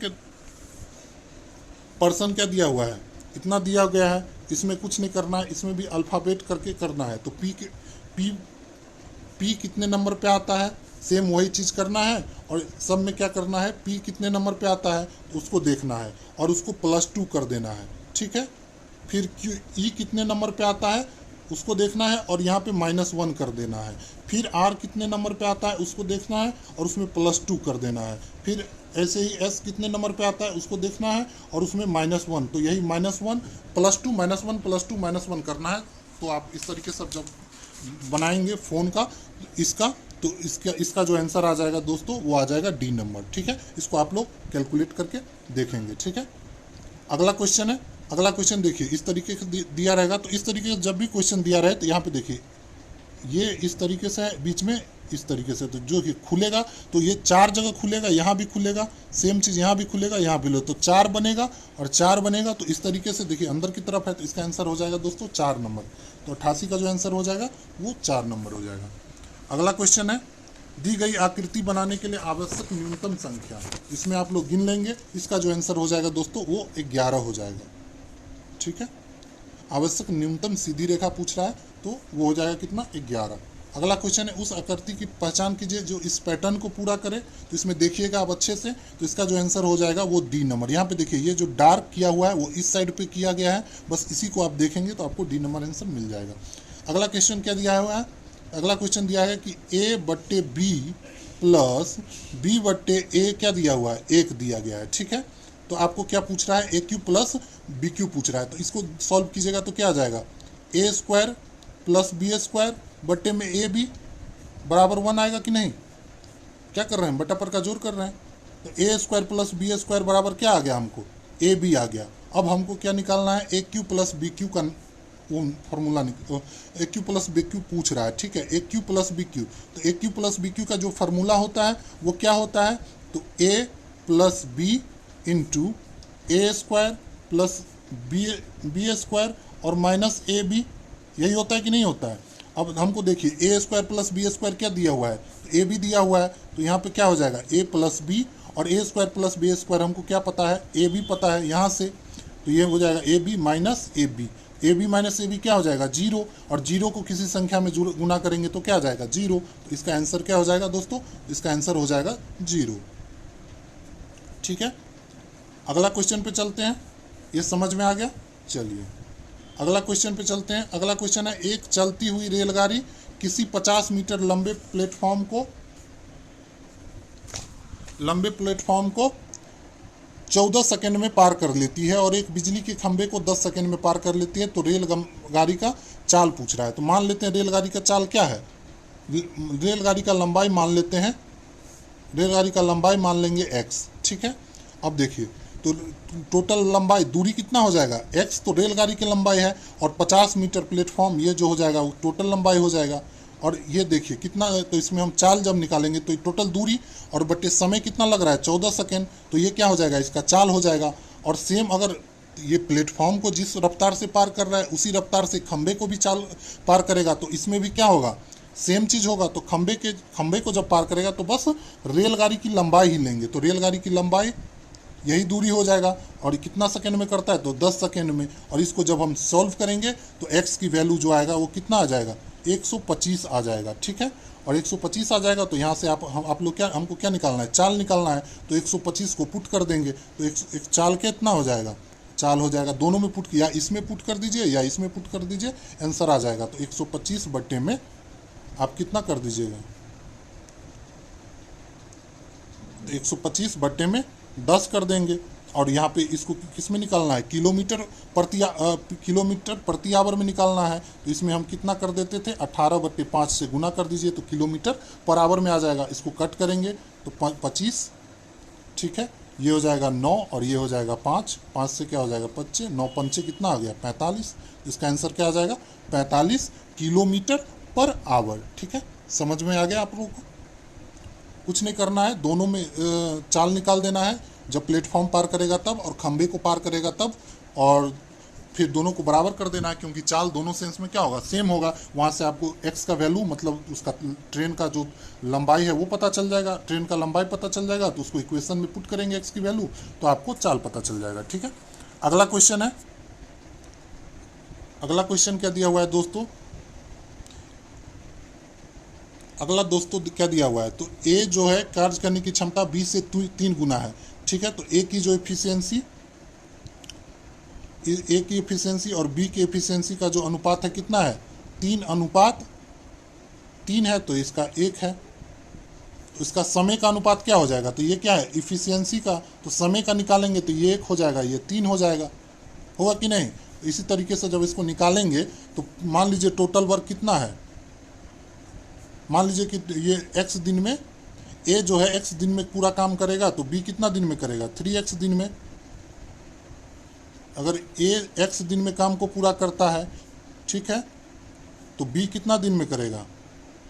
क्या दिया हुआ है, इतना दिया गया है, इसमें कुछ नहीं करना है, इसमें भी अल्फ़ाबेट करके करना है। तो पी कितने नंबर पे आता है, सेम वही चीज़ करना है, और सब में क्या करना है पी कितने नंबर पे आता है तो उसको देखना है और उसको +2 कर देना है। ठीक है, फिर क्यू ई कितने नंबर पे आता है उसको देखना है और यहाँ पे -1 कर देना है। फिर आर कितने नंबर पे आता है उसको देखना है और उसमें +2 कर देना है। फिर ऐसे ही एस कितने नंबर पे आता है उसको देखना है और उसमें -1, तो यही -1 +2 -1 +2 -1 करना है। तो आप इस तरीके से जब बनाएंगे फ़ोन का इसका, तो इसका जो आंसर आ जाएगा दोस्तों वो आ जाएगा डी नंबर। ठीक है, इसको आप लोग कैलकुलेट करके देखेंगे। ठीक है, अगला क्वेश्चन है, अगला क्वेश्चन देखिए इस तरीके से दिया रहेगा। तो इस तरीके से जब भी क्वेश्चन दिया रहे तो यहाँ पे देखिए ये इस तरीके से है, बीच में इस तरीके से, तो जो कि खुलेगा तो ये 4 जगह खुलेगा, यहाँ भी खुलेगा, सेम चीज़ यहाँ भी खुलेगा, यहाँ भी लो, तो 4 बनेगा और 4 बनेगा। तो इस तरीके से देखिए अंदर की तरफ है, तो इसका आंसर हो जाएगा दोस्तों 4 नंबर। तो 88 का जो आंसर हो जाएगा वो 4 नंबर हो जाएगा। अगला क्वेश्चन है, दी गई आकृति बनाने के लिए आवश्यक न्यूनतम संख्या, इसमें आप लोग गिन लेंगे, इसका जो आंसर हो जाएगा दोस्तों वो 11 हो जाएगा। ठीक है, आवश्यक न्यूनतम सीधी रेखा पूछ रहा है तो वो हो जाएगा कितना, 11। अगला क्वेश्चन है, उस आकृति की पहचान कीजिए जो इस पैटर्न को पूरा करे। तो इसमें देखिएगा आप अच्छे से, तो इसका जो आंसर हो जाएगा वो डी नंबर। यहाँ पे देखिए ये जो डार्क किया हुआ है वो इस साइड पे किया गया है, बस इसी को आप देखेंगे तो आपको डी नंबर आंसर मिल जाएगा। अगला क्वेश्चन क्या दिया हुआ है, अगला क्वेश्चन दिया है कि a/b प्लस b/a क्या दिया हुआ है, 1 दिया गया है। ठीक है, तो आपको क्या पूछ रहा है, AQ प्लस BQ पूछ रहा है। तो इसको सॉल्व कीजिएगा तो क्या आ जाएगा, a² प्लस b² बट्टे में AB बराबर 1 आएगा कि नहीं। क्या कर रहे हैं, बटा पर का जोड़ कर रहे हैं। तो a² प्लस b² बराबर क्या आ गया, हमको AB आ गया। अब हमको क्या निकालना है, AQ प्लस BQ का फॉर्मूला, AQ प्लस BQ पूछ रहा है। ठीक है, AQ प्लस BQ, तो AQ प्लस BQ का जो फार्मूला होता है वो क्या होता है, तो A plus B into A² plus B² और माइनस AB, यही होता है कि नहीं होता है। अब हमको देखिए A² प्लस B² क्या दिया हुआ है, तो AB दिया हुआ है, तो यहाँ पे क्या हो जाएगा A प्लस B, और A² प्लस B² हमको क्या पता है, AB पता है यहाँ से, तो ये हो जाएगा AB minus AB। AB minus AB क्या हो जाएगा, 0, और 0 को किसी संख्या में गुना करेंगे तो क्या आ जाएगा, 0। तो इसका आंसर क्या हो जाएगा दोस्तों, इसका आंसर हो जाएगा 0। ठीक है, अगला क्वेश्चन पे चलते हैं, ये समझ में आ गया। चलिए अगला क्वेश्चन पे चलते हैं। अगला क्वेश्चन है, एक चलती हुई रेलगाड़ी किसी 50 मीटर लंबे प्लेटफॉर्म को 14 सेकंड में पार कर लेती है और एक बिजली के खंभे को 10 सेकंड में पार कर लेती है। तो रेलगाड़ी का चाल पूछ रहा है। तो मान लेते हैं रेलगाड़ी का चाल क्या है, रेलगाड़ी का लंबाई मान लेते हैं, रेलगाड़ी का लंबाई मान लेंगे x। ठीक है, अब देखिए तो टोटल लंबाई, दूरी कितना हो जाएगा, x तो रेलगाड़ी की लंबाई है, और 50 मीटर प्लेटफॉर्म ये जो हो जाएगा वो टोटल लंबाई हो जाएगा। और ये देखिए कितना, तो इसमें हम चाल जब निकालेंगे तो टोटल दूरी और बटे समय कितना लग रहा है, 14 सेकेंड, तो ये क्या हो जाएगा, इसका चाल हो जाएगा। और सेम अगर ये प्लेटफॉर्म को जिस रफ्तार से पार कर रहा है उसी रफ्तार से खंभे को भी चाल पार करेगा, तो इसमें भी क्या होगा, सेम चीज़ होगा। तो खंभे को जब पार करेगा तो बस रेलगाड़ी की लंबाई ही लेंगे, तो रेलगाड़ी की लंबाई यही दूरी हो जाएगा। और कितना सेकंड में करता है, तो 10 सेकंड में। और इसको जब हम सॉल्व करेंगे तो x की वैल्यू जो आएगा वो कितना आ जाएगा, 125 आ जाएगा। ठीक है, और 125 आ जाएगा तो यहाँ से आप लोग क्या, हमको क्या निकालना है, चाल निकालना है। तो 125 को पुट कर देंगे तो एक चाल कितना हो जाएगा, चाल हो जाएगा दोनों में पुट, या इसमें पुट कर दीजिए या इसमें पुट कर दीजिए, आंसर आ जाएगा। तो 125 बट्टे में आप कितना कर दीजिएगा, 125 बट्टे में 10 कर देंगे। और यहाँ पे इसको किस में निकालना है, किलोमीटर प्रति आवर में निकालना है। तो इसमें हम कितना कर देते थे, 18/5 से गुना कर दीजिए तो किलोमीटर पर आवर में आ जाएगा। इसको कट करेंगे तो 25, ठीक है, ये हो जाएगा 9 और ये हो जाएगा 5, 5 से क्या हो जाएगा 25, 9 पंचे कितना आ गया 45। इसका आंसर क्या आ जाएगा, 45 किलोमीटर पर आवर। ठीक है, समझ में आ गया आप लोगों को। कुछ नहीं करना है, दोनों में चाल निकाल देना है, जब प्लेटफॉर्म पार करेगा तब और खंबे को पार करेगा तब, और फिर दोनों को बराबर कर देना है, क्योंकि चाल दोनों सेंस में क्या होगा, सेम होगा। वहाँ से आपको x का वैल्यू, मतलब उसका ट्रेन का जो लंबाई है वो पता चल जाएगा, ट्रेन का लंबाई पता चल जाएगा, तो उसको इक्वेशन में पुट करेंगे x की वैल्यू, तो आपको चाल पता चल जाएगा। ठीक है, अगला क्वेश्चन है, अगला क्वेश्चन क्या दिया हुआ है दोस्तों, अगला दोस्तों क्या दिया हुआ है, तो A जो है कार्य करने की क्षमता B से 3 गुना है। ठीक है, तो A की जो एफिशिएंसी, A की एफिशिएंसी और B की एफिशिएंसी का जो अनुपात है कितना है, 3:3 है, तो इसका 1 है। तो इसका समय का अनुपात क्या हो जाएगा, तो ये क्या है एफिशिएंसी का, तो समय का निकालेंगे तो ये 1 हो जाएगा, ये 3 हो जाएगा, होगा कि नहीं। इसी तरीके से जब इसको निकालेंगे तो मान लीजिए टोटल वर्क कितना है, मान लीजिए कि ये x दिन में, A जो है x दिन में पूरा काम करेगा, तो B कितना दिन में करेगा, 3x दिन में। अगर A x दिन में काम को पूरा करता है, ठीक है, तो बी कितना दिन में करेगा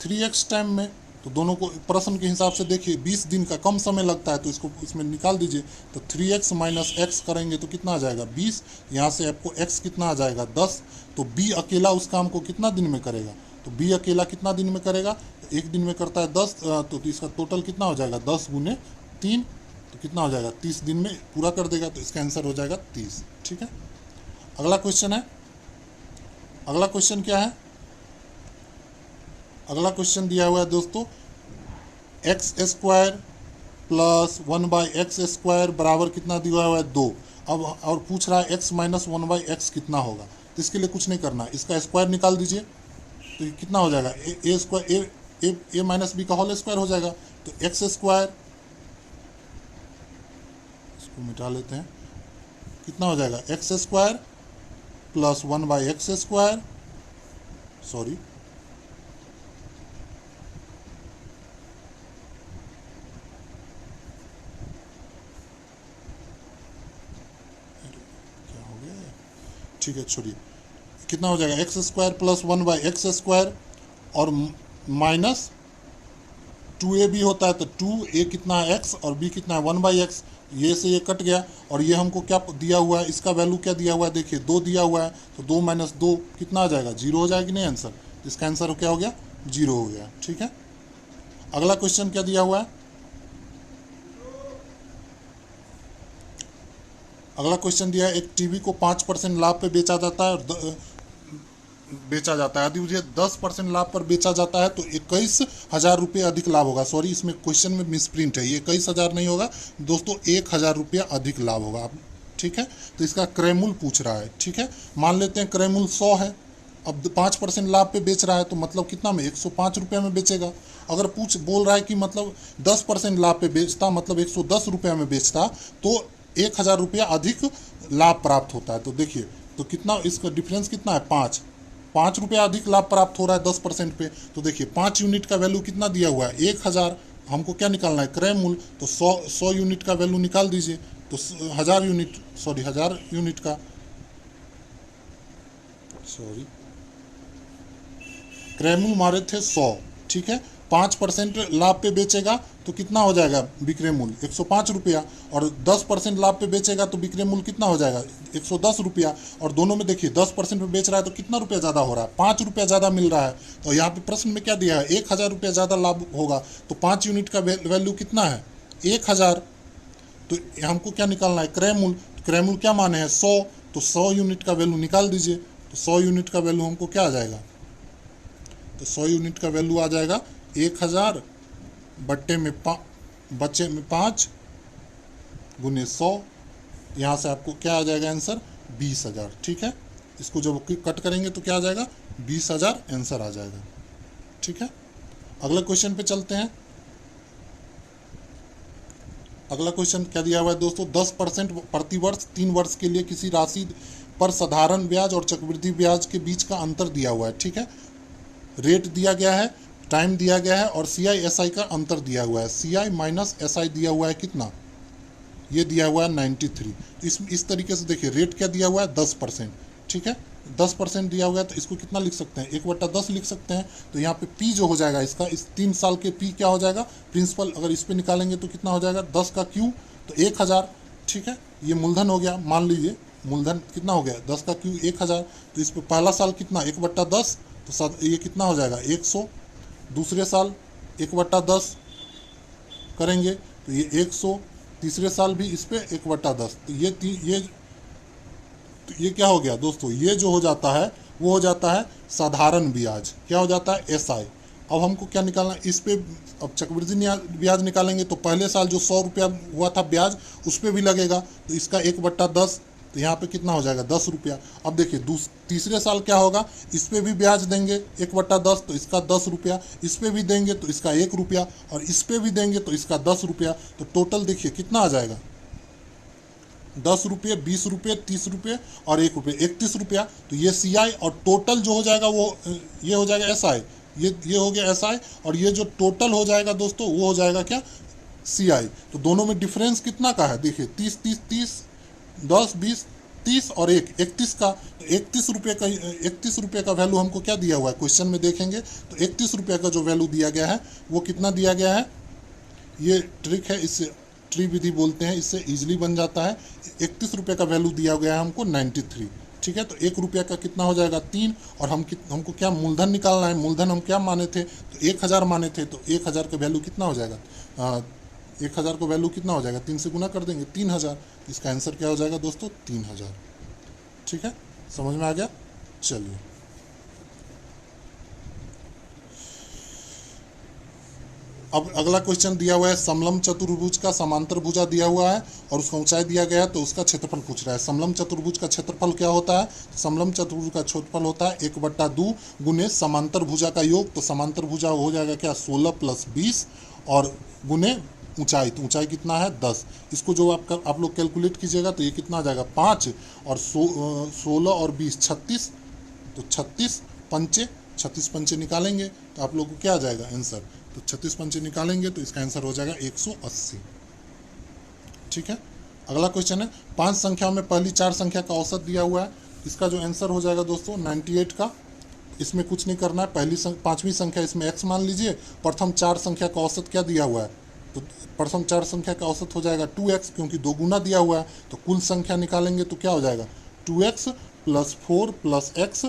3x टाइम में। तो दोनों को प्रश्न के हिसाब से देखिए 20 दिन का कम समय लगता है, तो इसको इसमें निकाल दीजिए। तो 3x माइनस एक्स करेंगे तो कितना आ जाएगा 20, यहाँ से आपको x कितना आ जाएगा 10। तो b अकेला उस काम को कितना दिन में करेगा, तो b अकेला कितना दिन में करेगा, तो एक दिन में करता है 10, तो इसका टोटल कितना हो जाएगा 10 गुने 3, तो कितना हो जाएगा 30 दिन में पूरा कर देगा। तो इसका आंसर हो जाएगा 30। ठीक है, अगला क्वेश्चन है। अगला क्वेश्चन क्या है, अगला क्वेश्चन दिया हुआ है दोस्तों एक्स स्क्वायर प्लस 1/x² बराबर कितना दिया हुआ है 2। अब और पूछ रहा है x माइनस 1/x कितना होगा। तो इसके लिए कुछ नहीं करना, इसका स्क्वायर निकाल दीजिए। तो ये कितना हो जाएगा ए स्क्वायर ए माइनस बी का होल स्क्वायर हो जाएगा। तो एक्स स्क्वायर, इसको मिटा लेते हैं, कितना हो जाएगा x square plus 1/x², sorry ठीक है छोड़िए, कितना हो जाएगा x² प्लस 1/x² और माइनस 2ab होता है। तो 2a कितना है x और b कितना है 1/x, ये से ये कट गया। और ये हमको क्या दिया हुआ है, इसका वैल्यू क्या दिया हुआ है, देखिए 2 दिया हुआ है। तो 2 माइनस 2 कितना आ जाएगा 0 हो जाएगा कि नहीं आंसर। इसका आंसर क्या हो गया 0 हो गया। ठीक है, अगला क्वेश्चन क्या दिया हुआ है, अगला क्वेश्चन दिया है एक टीवी को 5% लाभ पे बेचा जाता है और बेचा जाता है, यदि मुझे 10% लाभ पर बेचा जाता है तो 21,000 रुपये अधिक लाभ होगा। सॉरी, इसमें क्वेश्चन में मिसप्रिंट है, ये 21,000 नहीं होगा दोस्तों, 1,000 रुपया अधिक लाभ होगा। ठीक है, तो इसका क्रय मूल्य पूछ रहा है। ठीक है, मान लेते हैं क्रय मूल्य 100 है। अब 5% लाभ पे बेच रहा है तो मतलब कितना में 105 रुपये में बेचेगा। अगर बोल रहा है कि मतलब 10% लाभ पे बेचता, मतलब 110 रुपये में बेचता, तो 1,000 रुपया अधिक लाभ प्राप्त होता है। तो देखिए, तो कितना इसका डिफरेंस कितना है 5 रुपया अधिक लाभ प्राप्त हो रहा है 10% पे। तो देखिए 5 यूनिट का वैल्यू कितना दिया हुआ है 1,000, हमको क्या निकालना है क्रय मूल्य। तो 100 यूनिट का वैल्यू निकाल दीजिए। तो 1000 यूनिट का क्रय मूल्य मारे थे 100। ठीक है, 5% लाभ पे बेचेगा तो कितना हो जाएगा विक्रय मूल्य 105 रुपया, और 10% लाभ पे बेचेगा तो विक्रय मूल्य कितना हो जाएगा 110 रुपया। और दोनों में देखिए 10% पे बेच रहा है तो कितना रुपया ज़्यादा हो रहा है 5 रुपया ज़्यादा मिल रहा है। तो यहाँ पे प्रश्न में क्या दिया है 1,000 रुपया ज़्यादा लाभ होगा। तो 5 यूनिट का वैल्यू कितना है 1,000। तो हमको क्या निकालना है क्रय मूल्य। तो क्रय मूल्य क्या माने हैं 100, तो 100 यूनिट का वैल्यू निकाल दीजिए। तो 100 यूनिट का वैल्यू हमको क्या आ जाएगा, तो 100 यूनिट का वैल्यू आ जाएगा 1,000 बट्टे में बच्चे में 5 गुने 100, यहाँ से आपको क्या आ जाएगा आंसर 20,000। ठीक है, इसको जब कट करेंगे तो क्या आ जाएगा 20,000 आंसर आ जाएगा। ठीक है, अगले क्वेश्चन पे चलते हैं। अगला क्वेश्चन क्या दिया हुआ है दोस्तों 10% प्रति वर्ष 3 वर्ष के लिए किसी राशि पर साधारण ब्याज और चक्रवृद्धि ब्याज के बीच का अंतर दिया हुआ है। ठीक है, रेट दिया गया है, टाइम दिया गया है और CI/SI का अंतर दिया हुआ है। CI माइनस SI दिया हुआ है कितना, ये दिया हुआ है 93। इस तरीके से देखिए रेट क्या दिया हुआ है 10%। ठीक है, 10% दिया हुआ है तो इसको कितना लिख सकते हैं 1/10 लिख सकते हैं। तो यहाँ पे P जो हो जाएगा इसका, इस 3 साल के P क्या हो जाएगा प्रिंसिपल, अगर इस पे निकालेंगे तो कितना हो जाएगा 10 का Q तो 1,000। ठीक है, ये मूलधन हो गया, मान लीजिए मूलधन कितना हो गया 10 का Q 1,000। तो इस पे पहला साल कितना 1/10, तो ये कितना हो जाएगा 100। दूसरे साल 1/10 करेंगे तो ये 100, तीसरे साल भी इस पे 1/10। तो ये क्या हो गया दोस्तों, ये जो हो जाता है वो हो जाता है साधारण ब्याज, क्या हो जाता है SI। अब हमको क्या निकालना इस पे, अब चक्रवृद्धि ब्याज निकालेंगे तो पहले साल जो 100 रुपया हुआ था ब्याज उस पर भी लगेगा, तो इसका 1/10, तो यहाँ पे कितना हो जाएगा 10 रुपया। अब देखिए तीसरे साल क्या होगा, इस पे भी ब्याज देंगे 1/10, तो इसका 10 रुपया, इस पे भी देंगे तो इसका 1 रुपया, और इस पे भी देंगे तो इसका 10 रुपया। तो टोटल देखिए कितना आ जाएगा 10 रुपये, 20 रुपये, 30 रुपये और 1 रुपये, 31 रुपया। तो ये CI और टोटल जो हो जाएगा वो ये हो जाएगा SI, ये हो गया SI, और ये जो टोटल हो जाएगा दोस्तों वो हो जाएगा क्या CI। तो दोनों में डिफरेंस कितना का है देखिए 30, 30, 30, 10, 20, 30 और 31 का, तो 31 रुपये का वैल्यू हमको क्या दिया हुआ है क्वेश्चन में देखेंगे तो 31 रुपये का जो वैल्यू दिया गया है वो कितना दिया गया है। ये ट्रिक है, इससे ट्री विधि बोलते हैं, इससे इजीली बन जाता है। 31 रुपये का वैल्यू दिया गया है हमको 93, ठीक है। तो 1 रुपये का कितना हो जाएगा 3, और हमको क्या मूलधन निकालना है, मूलधन हम क्या माने थे तो 1000 माने थे, तो 1000 का वैल्यू कितना हो जाएगा 1000 का वैल्यू कितना हो जाएगा 3 से गुना कर देंगे 3000, इसका आंसर क्या हो जाएगा दोस्तों 3000, ठीक है। समझ में आ गया। चलिए अब अगला क्वेश्चन दिया हुआ है, समलम चतुर्भुज का समांतर भुजा दिया हुआ है और उसका ऊंचाई दिया गया है, तो उसका क्षेत्रफल पूछ रहा है। समलम चतुर्भुज का क्षेत्रफल क्या होता है, समलम चतुर्भुज का क्षेत्रफल होता है 1/2 गुने समांतर भुजा का योग। तो समांतर भुजा हो जाएगा क्या 16 + 20 और गुने ऊंचाई, तो ऊंचाई कितना है 10। इसको जो आप लोग कैलकुलेट कीजिएगा तो ये कितना आ जाएगा 5 और 16 और 20 36, तो 36 पंचे निकालेंगे तो आप लोग को क्या आ जाएगा आंसर, तो 36 पंचे निकालेंगे तो इसका आंसर हो जाएगा 180, ठीक है। अगला क्वेश्चन है, 5 संख्याओं में पहली 4 संख्या का औसत दिया हुआ है। इसका जो आंसर हो जाएगा दोस्तों 98 का। इसमें कुछ नहीं करना है, पांचवी संख्या इसमें x मान लीजिए। प्रथम 4 संख्या का औसत क्या दिया हुआ है, तो प्रथम 4 संख्या का औसत हो जाएगा 2x, क्योंकि 2 गुना दिया हुआ है। तो कुल संख्या निकालेंगे तो क्या हो जाएगा 2x + 4 + x